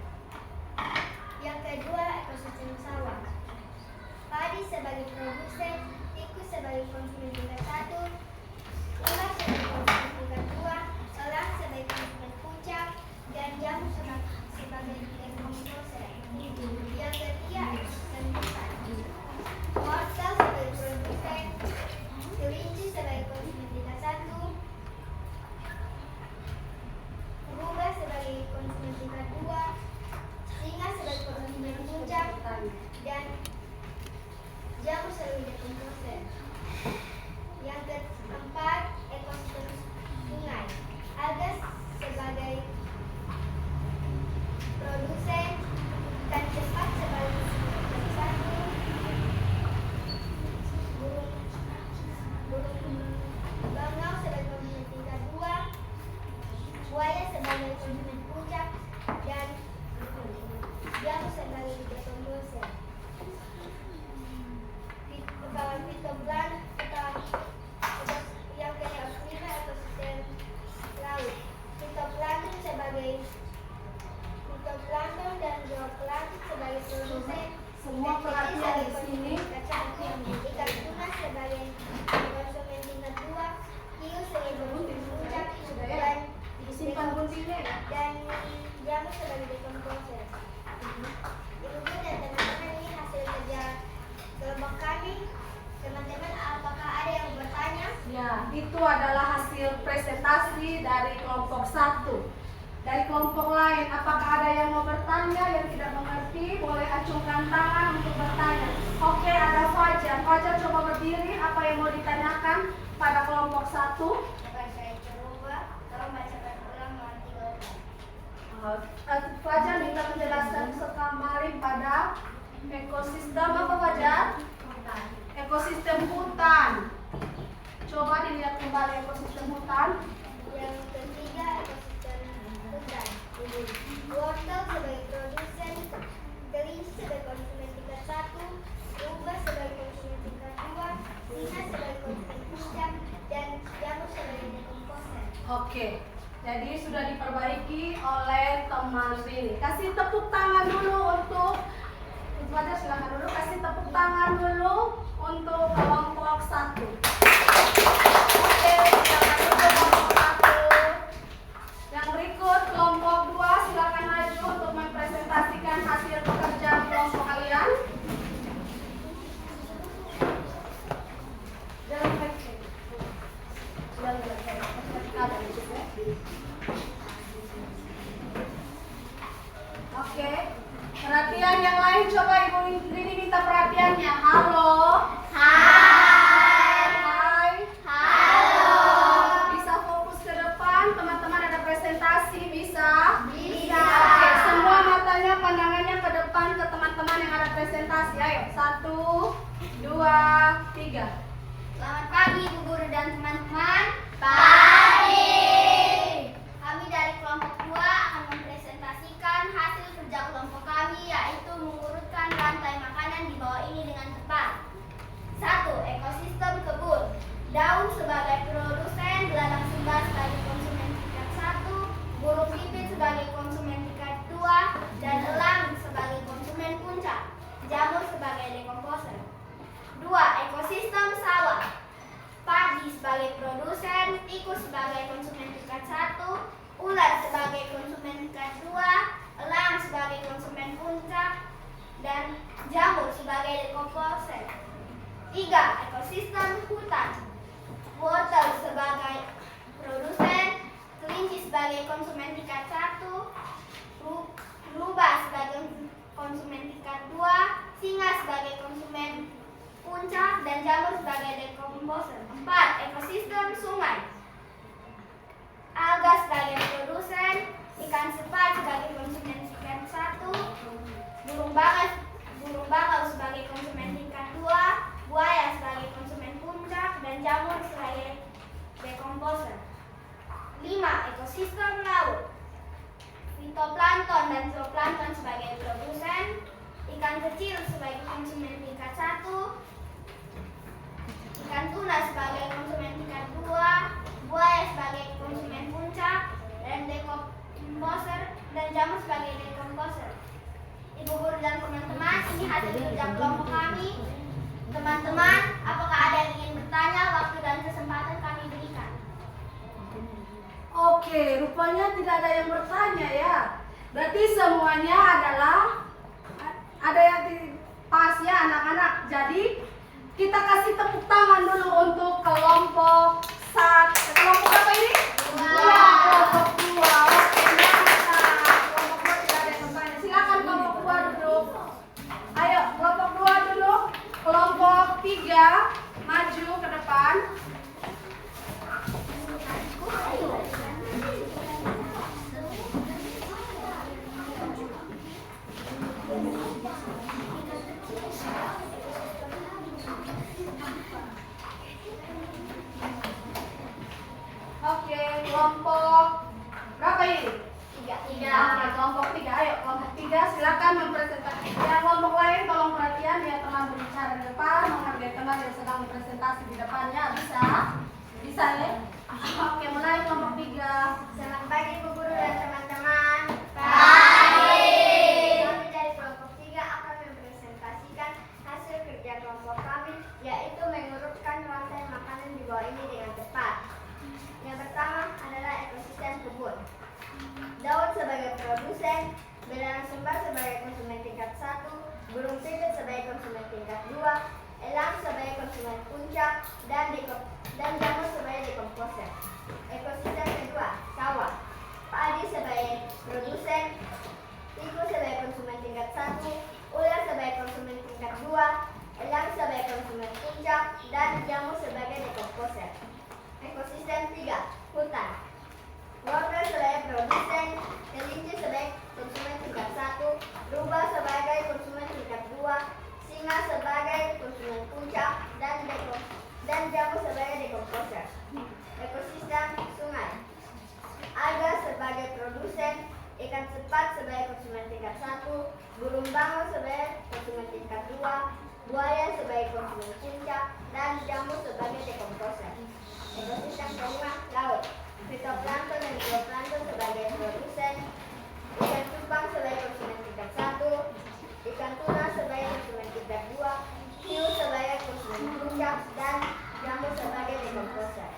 produsen. Semua perhatian di sini. Ikan tuna sebagai konsumen tingkat 2, hiu sebagai konsumen puncak, Sudah ya? dan Disimpan guntingnya ya. dan jamu sebagai dekomposer. Ibu dan teman-teman, ini hasil kerja kelompok kami. Teman-teman, apakah ada yang bertanya? Ya, itu adalah hasil presentasi dari kelompok 1. Dari kelompok lain, apakah ada yang mau bertanya, yang tidak mengerti? Boleh acungkan tangan untuk bertanya. Oke, ada Fajar. Fajar coba berdiri, apa yang mau ditanyakan pada kelompok 1? Dapat saya coba, tolong bacakan ulang nanti Fajar minta menjelaskan kembali pada ekosistem apa Fajar? Ekosistem hutan. Coba dilihat kembali ekosistem hutan. Yang ketiga, ekosistem hutan. Wortel sebagai produsen, kelinci sebagai konsumen tingkat 1, rubah sebagai konsumen tingkat 2, singa sebagai konsumen puncak, dan jamur sebagai dekomposer. Oke, jadi sudah diperbaiki oleh teman Rini. Kasih tepuk tangan dulu untuk Fajar, silakan dulu kasih tepuk tangan dulu untuk kelompok 1. Oke, silakan dulu kelompok 1. Yang berikut kelompok 2, silakan maju untuk mempresentasikan hasil pekerjaan kelompok kalian. Jangan pakai. Oke, perhatian yang lain, coba Ibu Rini minta perhatiannya. Halo. Hai. Halo. Bisa fokus ke depan, teman-teman ada presentasi, bisa? Bisa. Oke, semua matanya, pandangannya ke depan ke teman-teman yang ada presentasi. Ayo, 1, 2, 3. Selamat pagi Ibu Guru dan teman-teman. Pagi. Kami dari kelompok 2 akan mempresentasikan hasil kerja kelompok kami, yaitu mengurutkan rantai makanan di bawah ini dengan tepat. 1. Ekosistem kebun. Daun sebagai produsen, belalang sembah sebagai konsumen tingkat 1, burung pipit sebagai konsumen tingkat 2, dan elang sebagai konsumen puncak. Jamur sebagai dekomposer. 2. Ekosistem sawah. Padi sebagai produsen, tikus sebagai konsumen tingkat 1, ular sebagai konsumen tingkat 2, elang sebagai konsumen puncak, dan jamur sebagai dekomposer. 3. Ekosistem hutan. Wortel sebagai produsen, kelinci sebagai konsumen tingkat 1, rubah sebagai konsumen tingkat 2, singa sebagai konsumen puncak, dan jamur sebagai dekomposer. 4. Ekosistem sungai. Alga sebagai produsen, ikan sepat sebagai konsumen tingkat 1, burung bangau sebagai konsumen tingkat 2, buaya sebagai konsumen puncak, dan jamur sebagai dekomposer. 5. Ekosistem laut. Fitoplankton dan zooplankton sebagai produsen, ikan kecil sebagai konsumen tingkat 1, ikan tuna sebagai konsumen tingkat 2, buaya sebagai konsumen puncak, dan dekomposer, dan jamur sebagai dekomposer. Ibu Guru dan teman-teman, ini hasil kerja kelompok kami. Teman-teman, apakah ada yang ingin bertanya? Waktu dan kesempatan kami berikan. Oke, rupanya tidak ada yang bertanya ya. Berarti semuanya adalah ada yang pas ya anak-anak. Jadi kita kasih tepuk tangan dulu untuk kelompok kelompok apa ini? Dua. Kelompok 2. Oke, mantap. Kelompok 2 tidak ada yang bertanya. Silakan kelompok 2 duduk. Ayo, kelompok 2 duduk. Kelompok 3 maju ke depan. Oke, kelompok berapa ini? 3. Oke, kelompok 3. Ayo, kelompok 3 silakan mempresentasikan. Yang kelompok lain tolong perhatian, biar teman berbicara di depan, menghargai teman yang sedang presentasi di depannya. Bisa? Bisa ya? Oke, mulai kelompok 3. Selamat pagi Ibu Guru dan teman-teman. Pagi. Kami dari kelompok 3 akan Belerang sembah sebagai konsumen tingkat 1, burung pipit sebagai konsumen tingkat 2, elang sebagai konsumen puncak, dan jamur sebagai dekomposer. Ekosistem kedua, sawah. Padi sebagai produsen, tikus sebagai konsumen tingkat 1, ular sebagai konsumen tingkat 2, elang sebagai konsumen puncak, dan jamur sebagai dekomposer. Ekosistem 3, hutan. Wortel sebagai produsen, kelinci sebagai konsumen tingkat 1, rubah sebagai konsumen tingkat 2, singa sebagai konsumen puncak, dan jamur sebagai dekomposer. Ekosistem sungai. Alga sebagai produsen, ikan sepat sebagai konsumen tingkat 1, burung bangau sebagai konsumen tingkat 2, buaya sebagai konsumen puncak, dan jamur sebagai dekomposer. Ekosistem kelima, laut. Fitoplankton dan zooplankton sebagai produsen, ikan cupang sebagai konsumen tingkat 1, ikan tuna sebagai konsumen tingkat 2, hiu sebagai konsumen puncak, dan jamur sebagai dekomposer.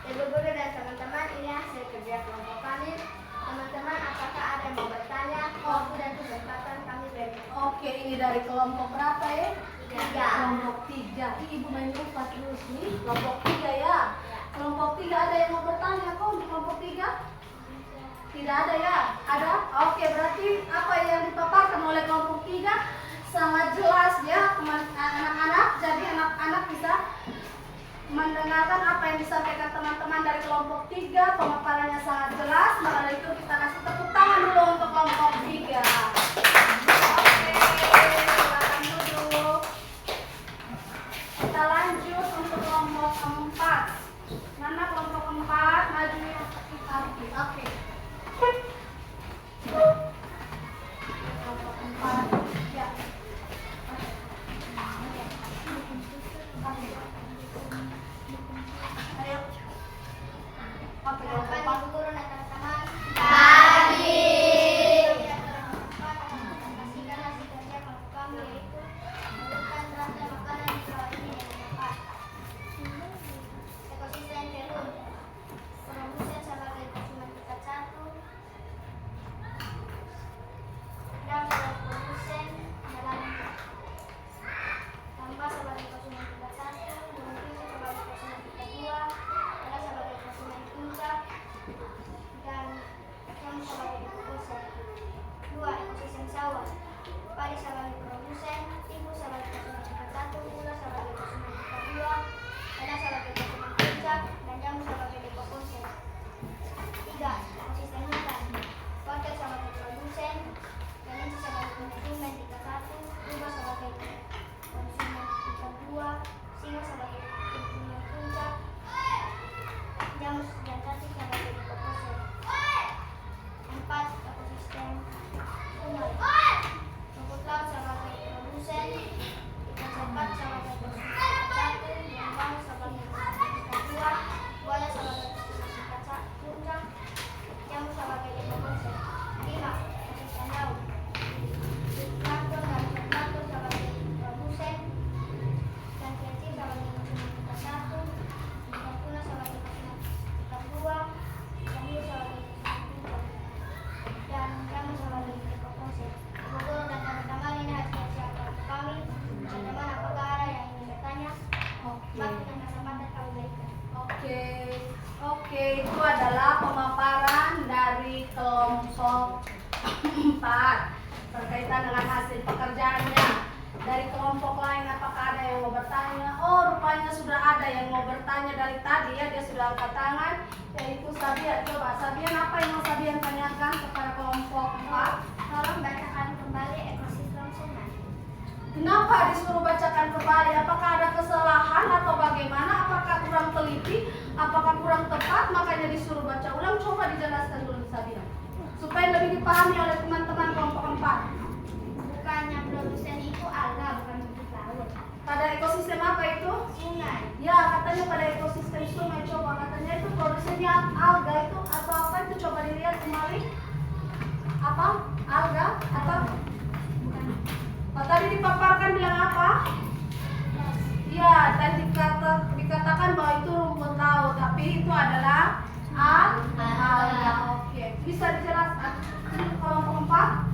Ibu guru dan teman-teman, ini hasil kerja kelompok kami. Teman-teman, apakah ada yang mau bertanya? Waktu dan kesempatan kami beri. Oke, ini dari kelompok berapa ya? 3. Kelompok 3. Ibu main lupa terus nih. Kelompok 3 ya. Kelompok 3 ada yang mau bertanya kok di kelompok 3? Tidak ada ya? Ada? Oke, berarti apa yang dipaparkan oleh kelompok 3 sangat jelas ya anak-anak. Jadi anak-anak bisa mendengarkan apa yang disampaikan teman-teman dari kelompok 3. Pemaparannya sangat jelas. Maka dari itu kita kasih tepuk tangan dulu untuk kelompok 3. Oke, silakan duduk. Kita lanjut untuk kelompok 4. Mana kelompok 4? Maju ya. Oke. Kelompok 4. Ya. Ayo. Oke, kelompok 4. Ibu guru dan teman-teman. Pagi. Pastikan hasil kerja kelompok kami yaitu menentukan rantai makanan di bawah ini dengan tepat. Ekosistem telur. Produsen sebagai konsumen tingkat 1, dan sebagai produsen dalam tambah sebagai konsumen tingkat 1, mungkin sebagai konsumen tingkat 2, ada sebagai konsumen puncak, dan yang sebagai dekomposer. 2. Ekosistem sawah. Padi sebagai produsen, tikus sebagai konsumen tingkat 1, ular sebagai konsumen tingkat 2, elang sebagai konsumen puncak, dan jamur sebagai dekomposer. 3. Ekosistem hutan. Wortel sebagai produsen, kelinci sebagai konsumen tingkat 1, rubah sebagai konsumen tingkat 2, singa sebagai konsumen puncak, jamur dan cacing sebagai dekomposer. 4. Ekosistem sungai. Rumput laut sebagai produsen, ikan sepat sebagai konsumen tingkat 1, burung bangau sebagai konsumen tingkat 2, buaya sebagai konsumen tingkat 1 puncak, jamur sebagai dekomposer. 5. Ekosistem laut. Plankton dan zooplankton sebagai produsen, ikan kecil sebagai konsumen tingkat 1, ikan tuna sebagai konsumen tingkat 2, ikan hiu sebagai konsumen puncak, dan jamur sebagai dekomposer. Ibu guru dan teman-teman, ini hasil kerja kelompok kami. Teman-teman, apakah ada yang ingin bertanya? Oke. Waktu dan kesempatan kami berikan. Oke, itu adalah pemaparan dari kelompok 4 berkaitan dengan hasil pekerjaannya. Dari kelompok lain apakah ada yang mau bertanya? Oh, rupanya sudah ada yang mau bertanya dari tadi ya, dia sudah angkat tangan, yaitu Sabian. Coba Sabian, apa yang mau Sabian tanyakan kepada kelompok 4? Tolong bacakan kembali ekosistem sungai. Kenapa disuruh bacakan kembali? Apakah ada kesalahan atau bagaimana? Apakah kurang teliti? Apakah kurang tepat? Makanya disuruh baca ulang. Coba dijelaskan dulu Sabian, supaya lebih dipahami oleh teman-teman kelompok 4. Bukannya produsen itu alga, bukan rumput laut. Pada ekosistem apa itu? Sungai. Ya, katanya pada ekosistem sungai. Coba katanya itu produsennya alga itu atau apa itu? Coba dilihat kembali. Apa? Alga atau? Oh, tadi dipaparkan bilang apa? Iya, tadi dikatakan bahwa itu rumput laut, tapi itu adalah alga. Oke, bisa dijelaskan kelompok 4?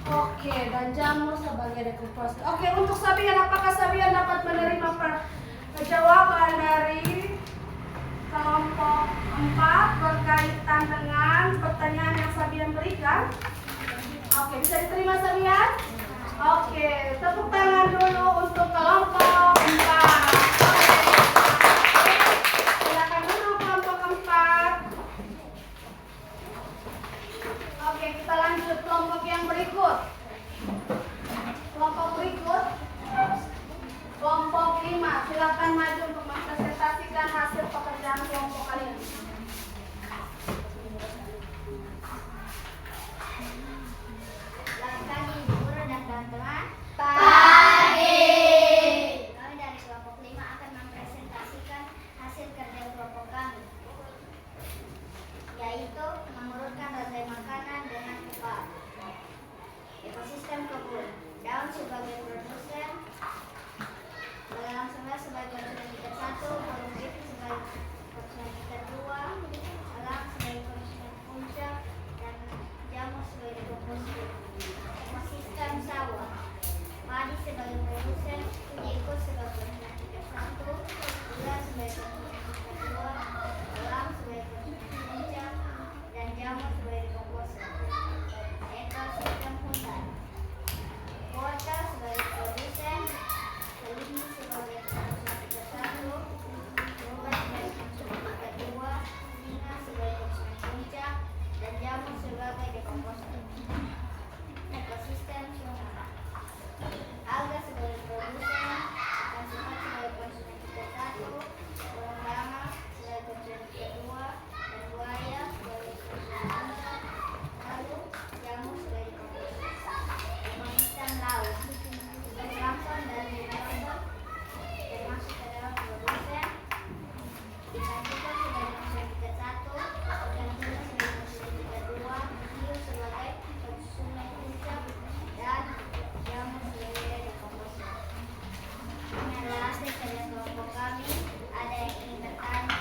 Oke, dan jamur sebagai dekomposisi. Oke, untuk Sabian, apakah Sabian dapat menerima jawaban dari kelompok 4 berkaitan dengan pertanyaan yang Sabian berikan? Oke, bisa diterima Sabian? Oke, tepuk tangan dulu untuk kelompok 4. Silakan duduk kelompok 4. Oke, kita lanjut kelompok yang berikut. Kelompok berikut, kelompok 5. Silakan maju untuk mempresentasikan hasil pekerjaan kelompok kalian. Selamat pagi, Ibu Guru dan teman-teman. Pagi. Kami dari kelompok 5 akan mempresentasikan hasil kerja kelompok kami, yaitu mengurutkan rantai makanan dengan tepat, ekosistem kebun, daun sebagai produsen, belalang sungai sebagai konsumen tingkat 1, burung pipit sebagai konsumen tingkat 2, elang sebagai konsumen puncak, dan jamur sebagai dekomposisi. Ekosistem sawah, padi sebagai produsen, ikut sebagai konsumen tingkat 1, gula sebagai konsumen tingkat 2, elang sebagai konsumen puncak, dan jamur sebagai dekomposisi. Ekosistem hutan, wortel sebagai produsen, kelinci sebagai konsumen tingkat 1, rubah sebagai konsumen tingkat 2, singa sebagai konsumen puncak, dan jamur sebagai dekomposisi. Ekosistem sungai, alga sebagai produsen, ikan sepat sebagai konsumen tingkat 1, burung bangau sebagai konsumen tingkat 2, dan buaya sebagai konsumen puncak, lalu jamur sebagai dekomposisi. Ekosistem laut, plankton dan zooplankton termasuk ke dalam produsen, ikan cupang sebagai konsumen tingkat 1, ikan tuna sebagai konsumen tingkat 2, hiu sebagai konsumen puncak, dan jamur sebagai dekomposisi. Ini adalah hasil kerja kelompok kami. Ada yang ingin bertanya?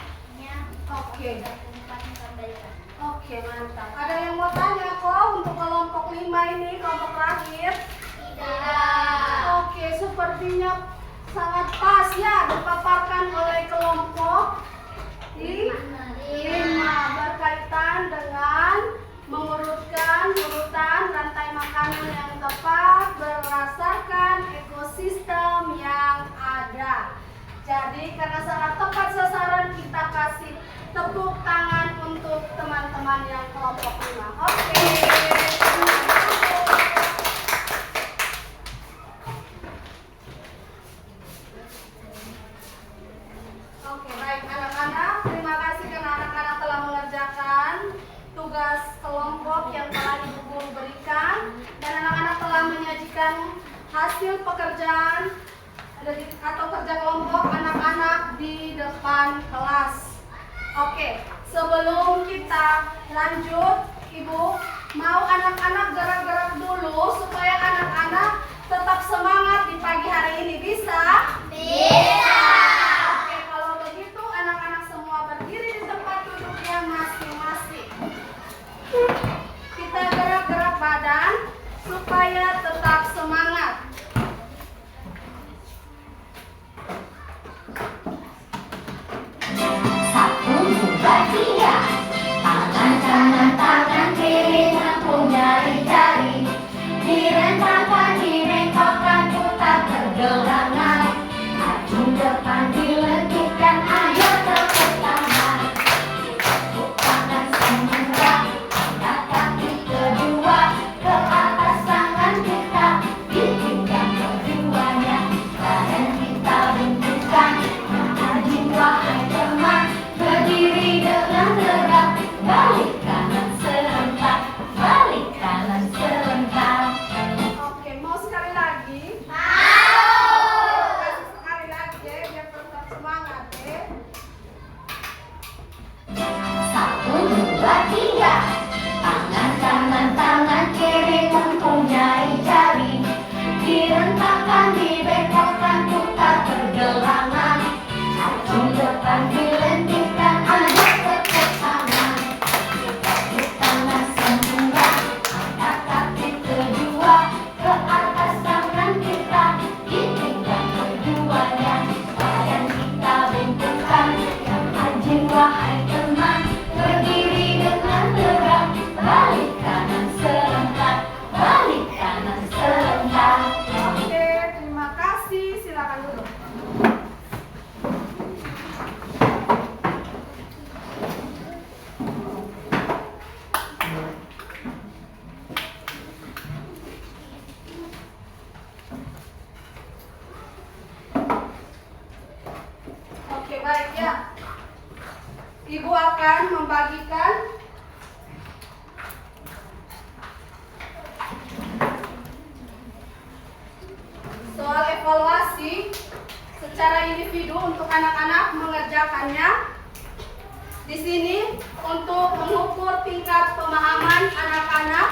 Oke. Tempatnya kembalikan. Oke, mantap. Ada yang mau tanya kok untuk kelompok 5 ini, kelompok terakhir? Tidak. Oke, sepertinya sangat pas ya dipaparkan oleh kelompok 5 berkaitan dengan mengurutkan urutan rantai makanan yang tepat berdasarkan ekosistem yang ada. Jadi karena sangat tepat sasaran, kita kasih tepuk tangan untuk teman-teman yang kelompok 5. Oke. Oke, baik anak-anak, terima kasih karena anak-anak telah mengerjakan tugas kelompok yang telah Ibu Guru berikan, dan anak-anak telah menyajikan hasil pekerjaan atau kerja kelompok anak-anak di depan kelas. Oke, sebelum kita lanjut, Ibu mau anak-anak gerak-gerak dulu supaya anak-anak tetap semangat di pagi hari ini. Bisa? Bisa. Oke, kalau begitu anak-anak semua berdiri di tempat duduknya masing-masing. Kita gerak-gerak badan supaya tetap semangat. Satu, dua, tiga. Tangan kanan, tangan kiri, tempur individu untuk anak-anak mengerjakannya. Di sini untuk mengukur tingkat pemahaman anak-anak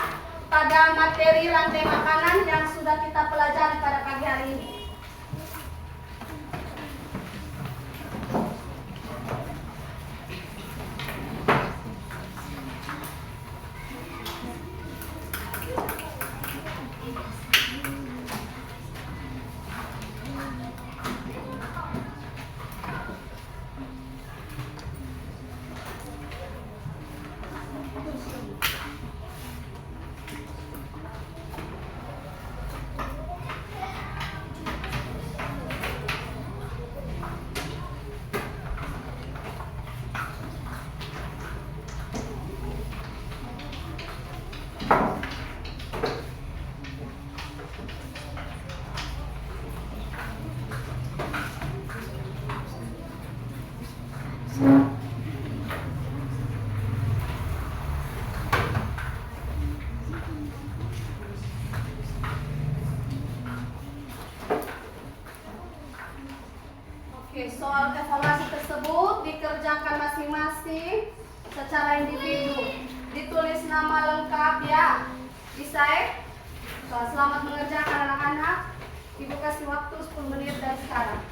pada materi rantai makanan yang sudah kita pelajari pada pagi hari ini. Oke, soal evaluasi tersebut dikerjakan masing-masing secara individu. Ditulis nama lengkap ya. Bisa ya? Selamat mengerjakan anak-anak. Ibu kasih waktu 10 menit dari sekarang.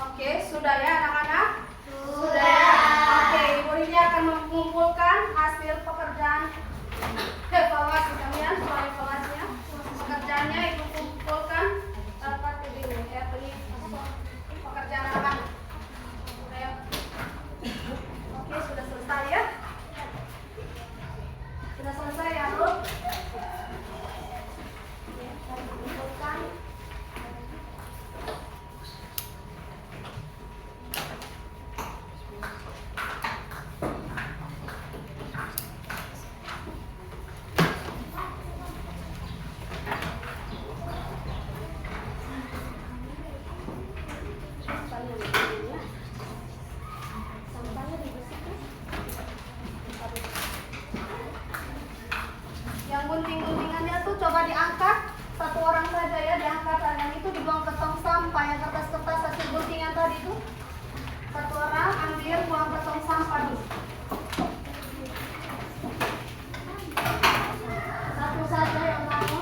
Oke, sudah ya anak-anak? Sudah. Oke, Ibu Rini akan mengumpulkan hasil pekerjaan evaluasi kalian, soal evaluasinya. Pekerjaannya Ibu kumpulkan pakai ini ya, pekerjaan anak-anak. Oke, sudah selesai ya? Sudah selesai ya, Ruth? Kumpulkan. Yang gunting-guntingannya tuh coba diangkat, satu orang saja ya diangkat, yang itu dibuang ke tong sampah. Yang kertas-kertas hasil guntingan tadi itu satu orang ambil, buang ke tong sampah dulu. Satu saja yang mau.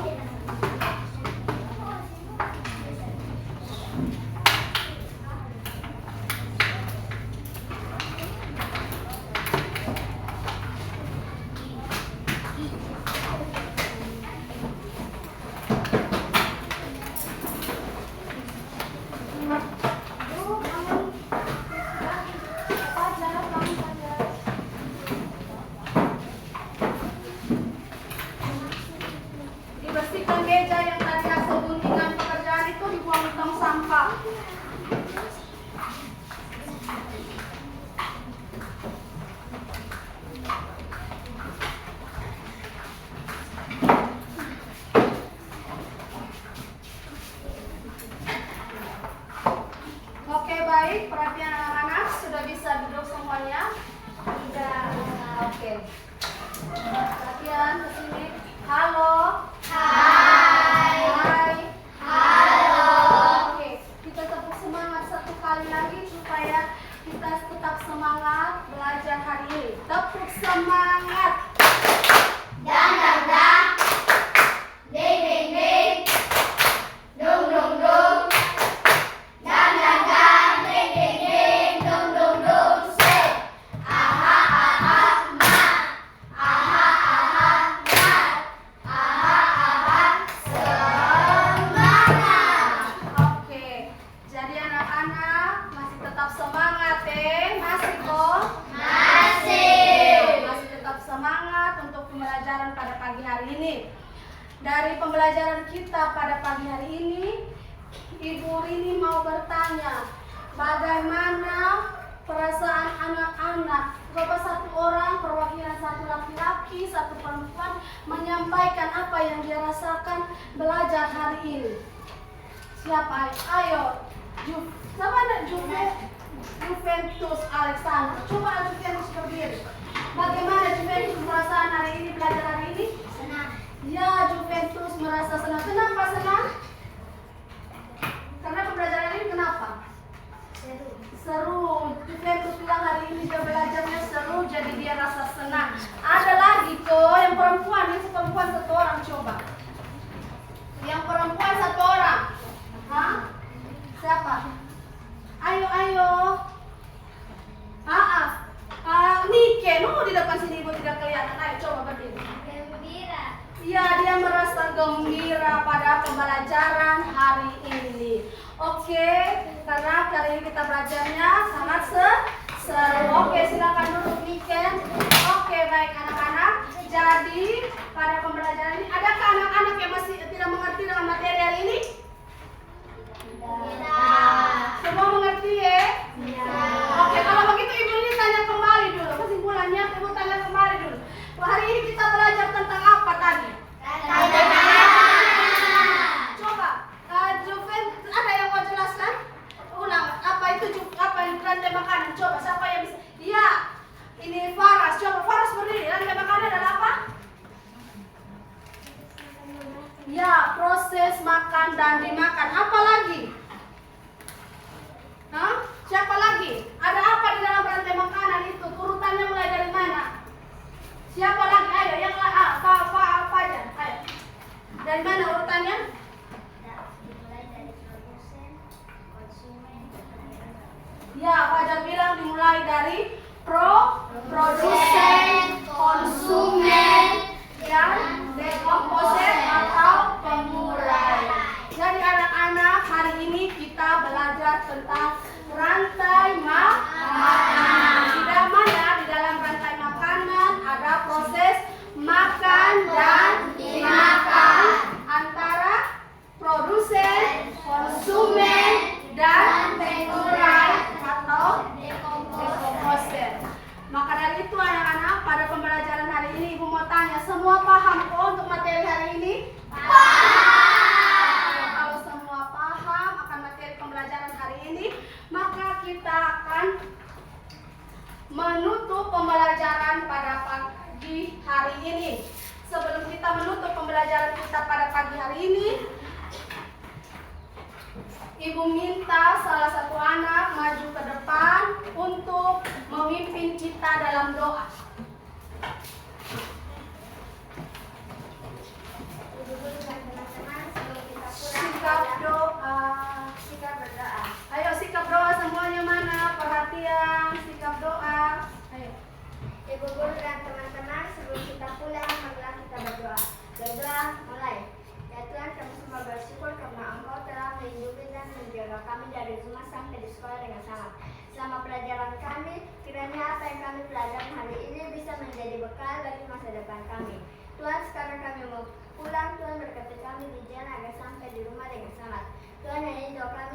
tong sampah. Oke, baik, perhatian anak-anak, sudah bisa duduk semuanya? Sudah. Oke. Perhatian ke sini. Halo. Hai. Hai. Halo. Oke, kita tepuk semangat satu kali lagi supaya kita tetap semangat belajar hari ini. Tepuk semangat. Dang dang dang. Ding ding ding. Dung dung dung. Dang dang dang. Ding ding ding. Dung dung dung. Say. Aha aha ma. Aha aha ma. Aha aha semangat. Oke, jadi anak-anak masih tetap semangat masih kok? Masih tetap semangat untuk pembelajaran pada pagi hari ini. Dari pembelajaran kita pada pagi hari ini, Ibu Rini mau bertanya, bagaimana perasaan anak-anak? Coba satu orang perwakilan, satu laki-laki, satu perempuan menyampaikan apa yang dia rasakan belajar hari ini. Siapa? Ayo, siapa ada Juventus Alexander. Coba Juventus berdiri. Bagaimana Juventus perasaan hari ini belajar hari ini? Senang. Ya, Juventus merasa senang. Kenapa senang? Karena pembelajaran ini kenapa? Seru. Seru. Juventus bilang hari ini dia belajarnya seru, jadi dia rasa senang. Ada lagi kok yang perempuan, satu orang coba. Yang perempuan satu orang. Hah? Siapa? Ayo. Nike, di depan sini ibu tidak kelihatan. Ayo coba berdiri. Gembira. Ya, dia merasa gembira pada pembelajaran hari ini. Oke, karena hari ini kita belajarnya sangat seru. Oke, silakan duduk Niken. Oke, baik anak-anak. Jadi pada pembelajaran ini, adakah anak-anak yang masih tidak mengerti dengan materi hari ini? Semua mengerti ya? Oke, kalau begitu ibu ini tanya kembali dulu. Kesimpulannya, ibu tanya kembali dulu. Hari ini kita belajar tentang apa tadi? Coba, Juventus, ada yang mau jelaskan? Ulang, apa yang rantai makanan? Coba, siapa yang bisa? Iya, ini Faras. Coba, Faras berdiri. Rantai makanan adalah apa? Ya, proses makan dan dimakan. Apa lagi? Hah? Siapa lagi? Ada apa di dalam rantai makanan itu? Urutannya mulai dari mana? Siapa lagi? Ayo, yang apa aja? Ayo. Dari mana urutannya? Dimulai dari produsen, konsumen, Ya, Fajar bilang dimulai dari produsen, konsumen, dan dekomposer atau pengurai. Jadi anak-anak, hari ini kita belajar tentang rantai makanan. Di dalam rantai makanan ada proses makan dan dimakan antara produsen, konsumen, dan pengurai atau dekomposer. Maka dari itu anak-anak, pada pembelajaran hari ini ibu mau tanya, semua paham kok untuk materi hari ini? Kalau semua paham akan materi pembelajaran hari ini, maka kita akan menutup pembelajaran pada pagi hari ini. Sebelum kita menutup pembelajaran kita pada pagi hari ini, ibu minta salah satu anak maju ke depan untuk memimpin kita dalam doa. Ibu-ibu dan teman-teman, sebelum kita pulang, Sikap doa. sikap berdoa. Ayo sikap doa semuanya mana? Perhatian, sikap doa. Ayo. Ibu guru dan teman-teman, sebelum kita pulang, marilah kita berdoa. Berdoa mulai. Ya Tuhan, kami semua bersyukur karena Engkau telah melindungi dan menjaga kami dari rumah sampai di sekolah dengan selamat. Selama pelajaran kami, kiranya apa yang kami pelajari hari ini bisa menjadi bekal bagi masa depan kami. Tuhan, sekarang kami mau pulang. Tuhan berkati kami di jalan agar sampai di rumah dengan selamat. Tuhan, ini doa kami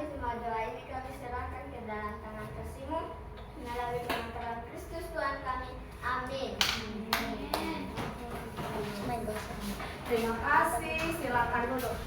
Silakan dulu.